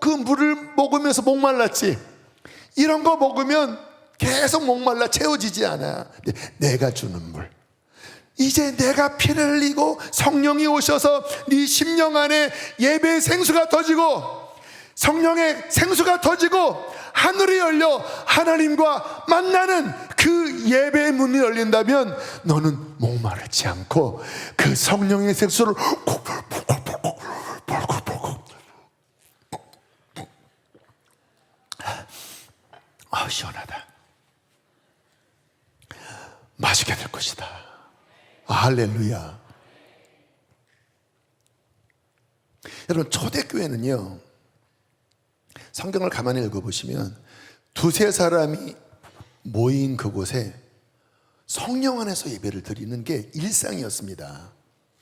그 물을 먹으면서 목말랐지. 이런 거 먹으면 계속 목말라 채워지지 않아. 내가 주는 물, 이제 내가 피를 흘리고 성령이 오셔서 네 심령 안에 예배의 생수가 터지고, 성령의 생수가 터지고 하늘이 열려 하나님과 만나는 그 예배의 문이 열린다면 너는 목마르지 않고 그 성령의 생수를 시원하다 마시게 될 것이다. 할렐루야. 여러분, 초대교회는요, 성경을 가만히 읽어보시면 두세 사람이 모인 그곳에 성령 안에서 예배를 드리는 게 일상이었습니다.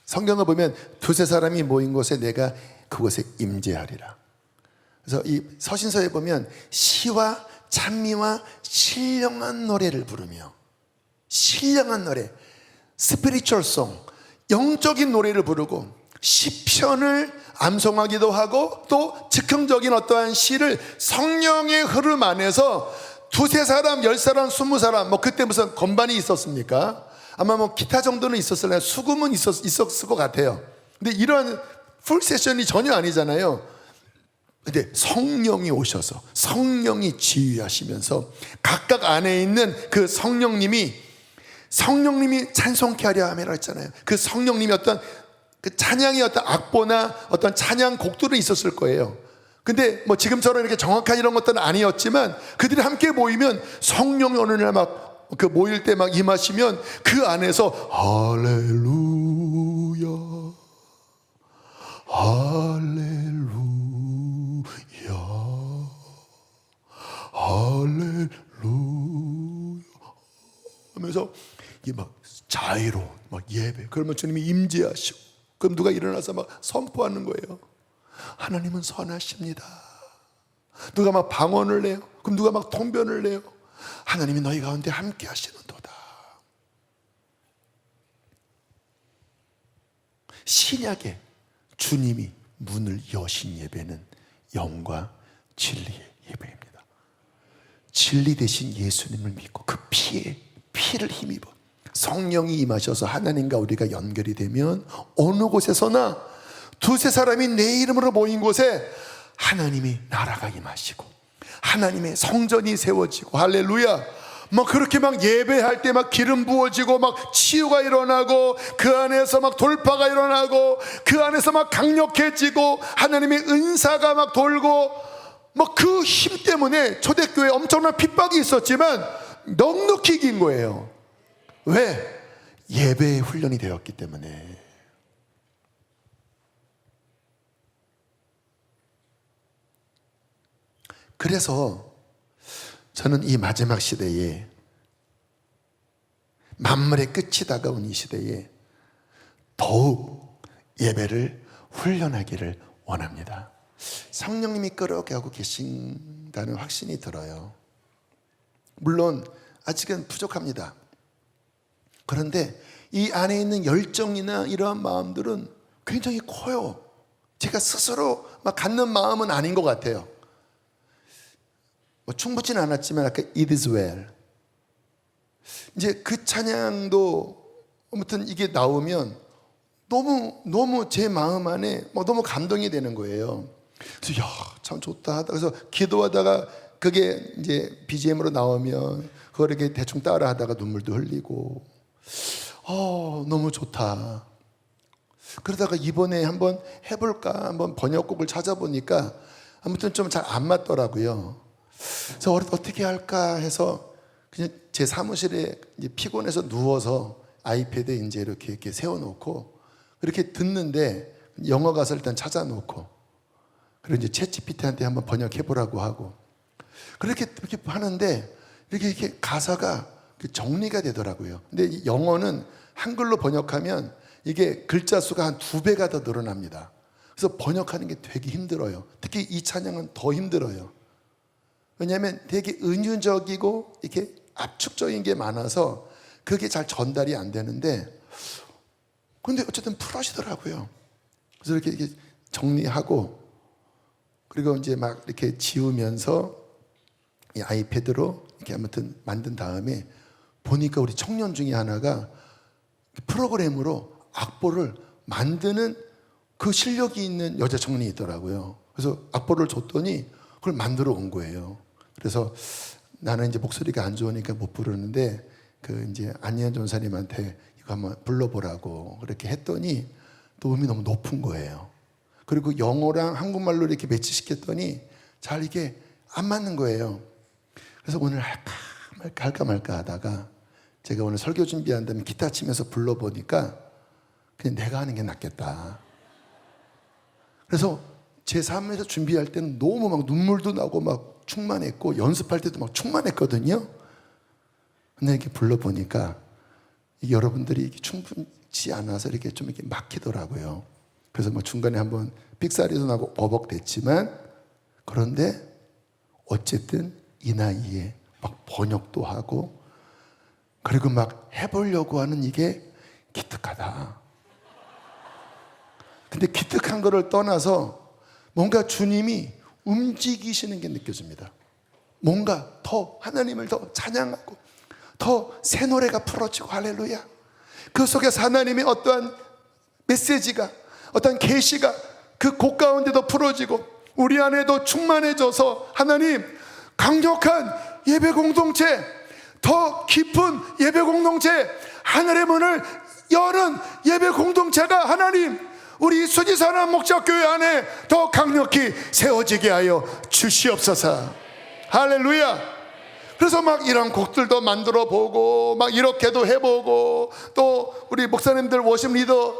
성경을 보면 두세 사람이 모인 곳에 내가 그곳에 임재하리라. 그래서 이 서신서에 보면 시와 찬미와 신령한 노래를 부르며, 신령한 노래, 스피리추얼 송, 영적인 노래를 부르고 시편을 암송하기도 하고, 또 즉흥적인 어떠한 시를 성령의 흐름 안에서 두세 사람, 10사람, 20사람, 뭐 그때 무슨 건반이 있었습니까? 아마 뭐 기타 정도는 있었을래요. 수금은 있었을 것 같아요. 근데 이런 풀 세션이 전혀 아니잖아요. 근데 성령이 오셔서 성령이 지휘하시면서 각각 안에 있는 그 성령님이 찬송케 하려 함이라 했잖아요. 그 성령님이 어떤 그 찬양의 어떤 악보나 어떤 찬양 곡들은 있었을 거예요. 근데 뭐 지금처럼 이렇게 정확한 이런 것들은 아니었지만 그들이 함께 모이면 성령이 어느 날 막 그 모일 때 막 임하시면 그 안에서 할렐루야 할렐루야 할렐루야 하면서 이게 막 자유로운 막 예배, 그러면 주님이 임재하시고, 그럼 누가 일어나서 막 선포하는 거예요. 하나님은 선하십니다. 누가 막 방언을 내요. 그럼 누가 막 통변을 내요. 하나님이 너희 가운데 함께 하시는도다. 신약에 주님이 문을 여신 예배는 영과 진리의 예배입니다. 진리 대신 예수님을 믿고 그 피를 힘입어 성령이 임하셔서 하나님과 우리가 연결이 되면 어느 곳에서나 두세 사람이 내 이름으로 모인 곳에 하나님이 나라가 임하시고 하나님의 성전이 세워지고, 할렐루야, 막 그렇게 막 예배할 때 막 기름 부어지고 막 치유가 일어나고 그 안에서 막 돌파가 일어나고 그 안에서 막 강력해지고 하나님의 은사가 막 돌고, 막 그 힘 때문에 초대교회에 엄청난 핍박이 있었지만 넉넉히 이긴 거예요. 왜? 예배의 훈련이 되었기 때문에. 그래서 저는 이 마지막 시대에, 만물의 끝이 다가온 이 시대에 더욱 예배를 훈련하기를 원합니다. 성령님이 끌어오게 하고 계신다는 확신이 들어요. 물론 아직은 부족합니다. 그런데 이 안에 있는 열정이나 이러한 마음들은 굉장히 커요. 제가 스스로 막 갖는 마음은 아닌 것 같아요. 뭐 충분치는 않았지만 아까 It is well, 이제 그 찬양도 아무튼 이게 나오면 너무 제 마음 안에 막 너무 감동이 되는 거예요. 그래서 참 좋다 하다 그래서 기도하다가 그게 이제 BGM으로 나오면 그걸 이렇게 대충 따라 하다가 눈물도 흘리고 너무 좋다. 그러다가 이번에 한번 해볼까 한번 번역곡을 찾아보니까 아무튼 좀 잘 안 맞더라고요. 그래서 어떻게 할까 해서 그냥 제 사무실에 이제 피곤해서 누워서 아이패드에 이제 이렇게 세워놓고 그렇게 듣는데 영어 가사를 일단 찾아놓고 그리고 이제 챗GPT한테 한번 번역해보라고 하고 그렇게 하는데 이렇게 가사가 정리가 되더라고요. 근데 영어는 한글로 번역하면 이게 글자 수가 한 2배가 더 늘어납니다. 그래서 번역하는 게 되게 힘들어요. 특히 이 찬양은 더 힘들어요. 왜냐하면 되게 은유적이고 이렇게 압축적인 게 많아서 그게 잘 전달이 안 되는데, 근데 어쨌든 풀어지더라고요. 그래서 이렇게 정리하고, 그리고 이제 막 이렇게 지우면서 이 아이패드로 이렇게 아무튼 만든 다음에 보니까 우리 청년 중에 하나가 프로그램으로 악보를 만드는 그 실력이 있는 여자 청년이 있더라고요. 그래서 악보를 줬더니 그걸 만들어 온 거예요. 그래서 나는 이제 목소리가 안 좋으니까 못 부르는데 그 이제 안예현 전사님한테 이거 한번 불러보라고 그렇게 했더니 또 음이 너무 높은 거예요. 그리고 영어랑 한국말로 이렇게 매치시켰더니 잘 이게 안 맞는 거예요. 그래서 오늘 할까 말까 하다가 제가 오늘 설교 준비한다면 기타 치면서 불러보니까 그냥 내가 하는 게 낫겠다. 그래서 제 삶에서 준비할 때는 너무 막 눈물도 나고 막 충만했고 연습할 때도 막 충만했거든요. 근데 이렇게 불러보니까 이게 여러분들이 이게 충분치 않아서 이렇게 좀 이렇게 막히더라고요. 그래서 뭐 중간에 한번 삑사리도 나고 버벅댔지만, 그런데 어쨌든 이 나이에 막 번역도 하고 그리고 막 해보려고 하는 이게 기특하다. 근데 기특한 거를 떠나서 뭔가 주님이 움직이시는 게 느껴집니다. 뭔가 더 하나님을 더 찬양하고 더 새 노래가 풀어지고, 할렐루야. 그 속에서 하나님의 어떠한 메시지가, 어떠한 계시가 그 곡 가운데도 풀어지고 우리 안에도 충만해져서 하나님 강력한 예배 공동체, 더 깊은 예배 공동체, 하늘의 문을 여는 예배 공동체가 하나님 우리 수지산업 목적교회 안에 더 강력히 세워지게 하여 주시옵소서. 할렐루야. 그래서 막 이런 곡들도 만들어 보고 막 이렇게도 해보고, 또 우리 목사님들 워십 리더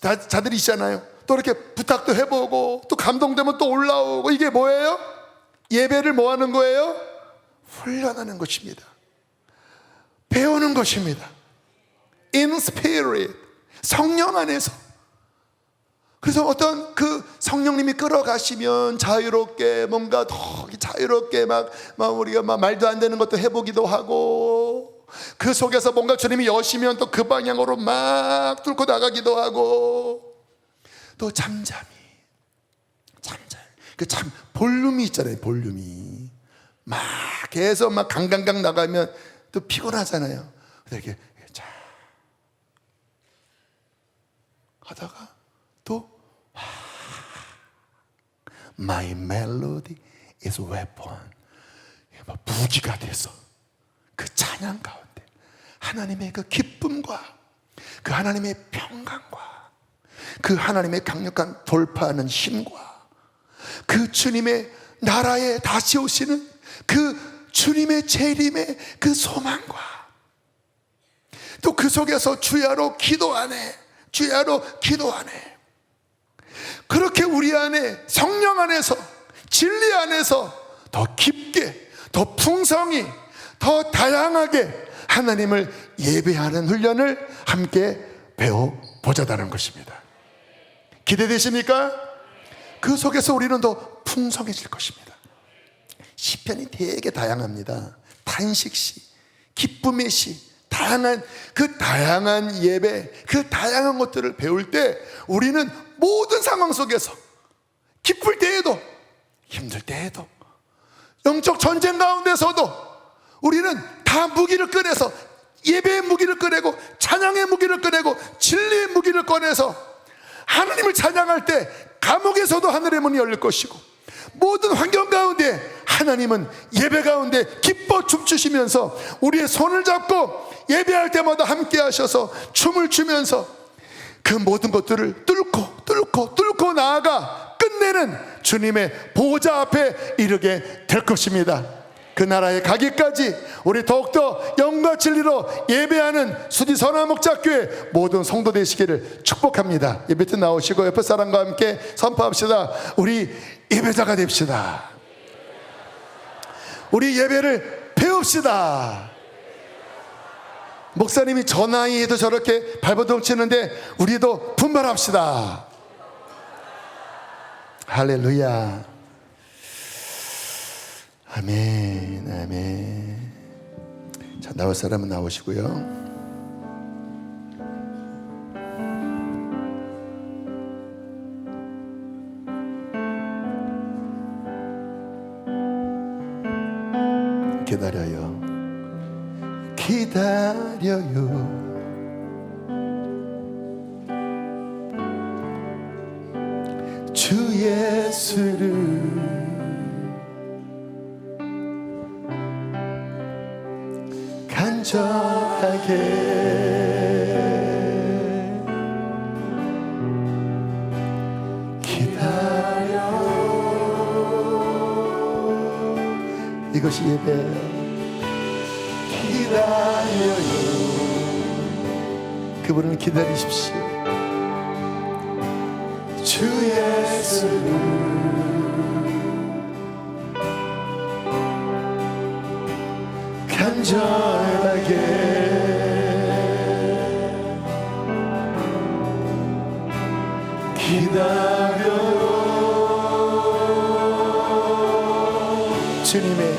자들이시잖아요. 또 이렇게 부탁도 해보고 또 감동되면 또 올라오고. 이게 뭐예요? 예배를 뭐 하는 거예요? 훈련하는 것입니다. 배우는 것입니다. In spirit, 성령 안에서. 그래서 어떤 그 성령님이 끌어가시면 자유롭게, 뭔가 더 자유롭게 막 우리가 막 말도 안 되는 것도 해보기도 하고, 그 속에서 뭔가 주님이 여시면 또 그 방향으로 막 뚫고 나가기도 하고, 또 잠잠히 그 참 볼륨이 있잖아요. 볼륨이 막 계속 막 강강강 나가면 또 피곤하잖아요. 이렇게 자 하다가 또 My melody is weapon, 무기가 돼서 그 찬양 가운데 하나님의 그 기쁨과 그 하나님의 평강과 그 하나님의 강력한 돌파하는 힘과 그 주님의 나라에 다시 오시는 그 주님의 재림의 그 소망과, 또 그 속에서 주야로 기도하네, 주야로 기도하네. 그렇게 우리 안에 성령 안에서 진리 안에서 더 깊게, 더 풍성히, 더 다양하게 하나님을 예배하는 훈련을 함께 배워보자다는 것입니다. 기대되십니까? 그 속에서 우리는 더 풍성해질 것입니다. 시편이 되게 다양합니다. 탄식시, 기쁨의 시, 다양한 그 다양한 예배, 그 다양한 것들을 배울 때 우리는 모든 상황 속에서, 기쁠 때에도 힘들 때에도 영적 전쟁 가운데서도 우리는 다 무기를 꺼내서, 예배의 무기를 꺼내고 찬양의 무기를 꺼내고 진리의 무기를 꺼내서 하나님을 찬양할 때 감옥에서도 하늘의 문이 열릴 것이고, 모든 환경 가운데 하나님은 예배 가운데 기뻐 춤추시면서 우리의 손을 잡고 예배할 때마다 함께 하셔서 춤을 추면서 그 모든 것들을 뚫고 나아가 끝내는 주님의 보호자 앞에 이르게 될 것입니다. 그 나라에 가기까지 우리 더욱더 영과 진리로 예배하는 수지 선화목자교회 모든 성도 되시기를 축복합니다. 예배 때 나오시고 옆에 사람과 함께 선포합시다. 우리 예배자가 됩시다. 우리 예배를 배웁시다. 목사님이 저 나이에도 저렇게 발버둥 치는데 우리도 분발합시다. 할렐루야. 아멘, 아멘. 자, 나올 사람은 나오시고요. 기다려요. 기다려요. 주 예수를 간절하게 기다려. 이것이 예배예요. 기다려요. 그분을 기다리십시오. 주 예수를 간절하게 기다려요. 주님의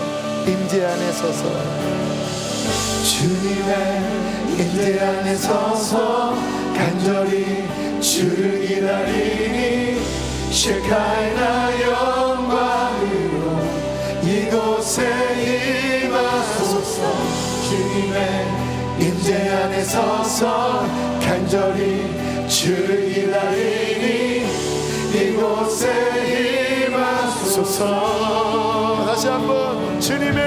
임재 안에 서서, 주님의 임재 안에 서서 간절히 주를 기다리니 셰카이나 영광으로 이곳에 임하소서. 주님의 임재 안에 서서 간절히 주를 기다리니 이곳에 임하소서. 다시 한번 주님의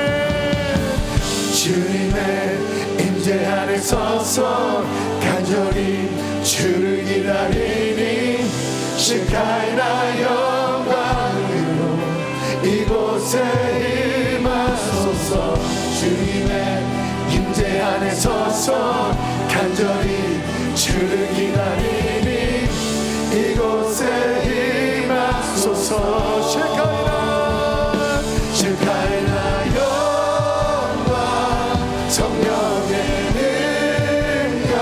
임재 안에 서서 간절히 주를 기다리니 셰카이나 영광으로 이곳에 임하소서. 주님의 임재 안에 서서 간절히 주를 기다리니 이곳에 임하소서. 셰카이나 영광 성령의 능력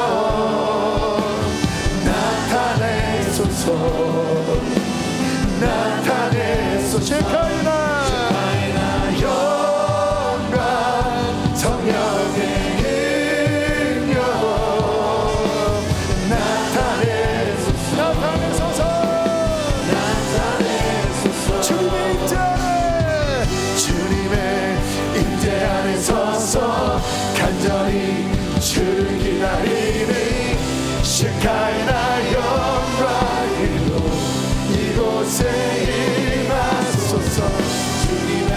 나타내소서. 셰카이나 영광 성령의 능력 나타내소서. 주님의 임재 안에 서서 간절히 주를 기다리니 셰카이나 영광으로 이곳에 임하소서. 주님의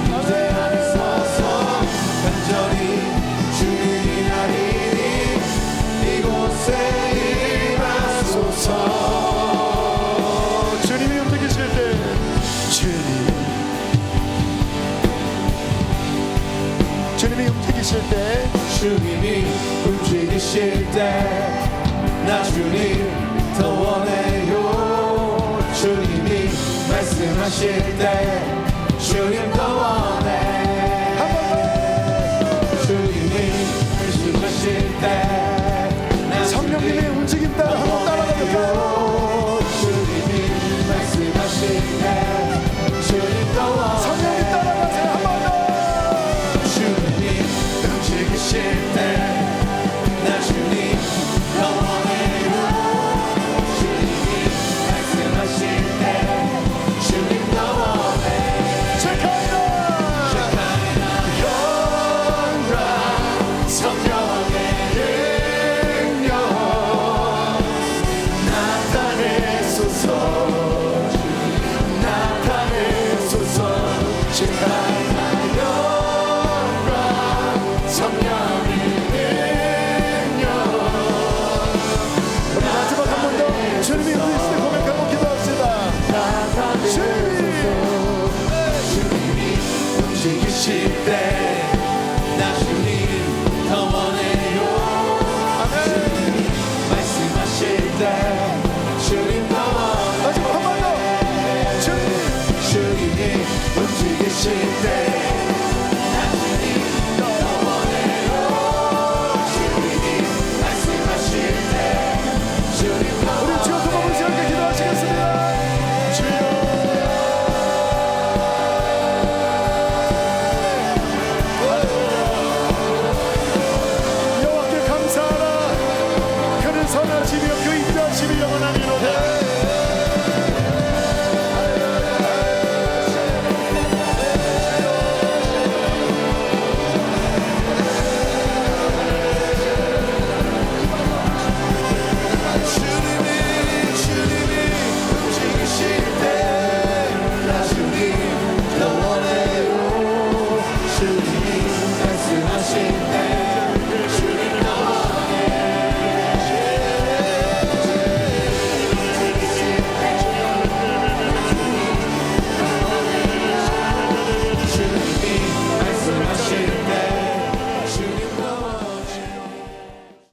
임재 안에 서서 간절히 주를 기다리니 이곳에 임하소서. 주님이 움직이실 때, 주님이 움직이실 때, 주님이 움직이실 때 나 주님 더 원해요. 주님이 말씀하실 때 주님 더 원해. 주님이 말씀하실 때 성령님의 움직임 따라 한번 따라가볼까요? 주님이 말씀하실 때 주님 더 원해. 성령님 따라가세요. 한번 더. 주님이 움직이실 때 나 주님 더 원해요. 주님이 말씀하실 때 주님 더 원해. 셰카이나 영광 성령의 능력 나타내소서. 셰카이나 영광 성령의 능력. 우리 마지막 한 번 더 주님이 우리 시대 고백하고 기도합시다. 주님이 움직이실 때 나 주님 더 원해요. 주님이 말씀하실 때 주님 더 원해. 마지막 한 번 더. 주님이 움직이실 때 나 주님 더 원해요. 주님이 말씀하실 때 주님 더 원해. 우리 주여 두 번을 함께 기도하시겠습니다. 주여 하신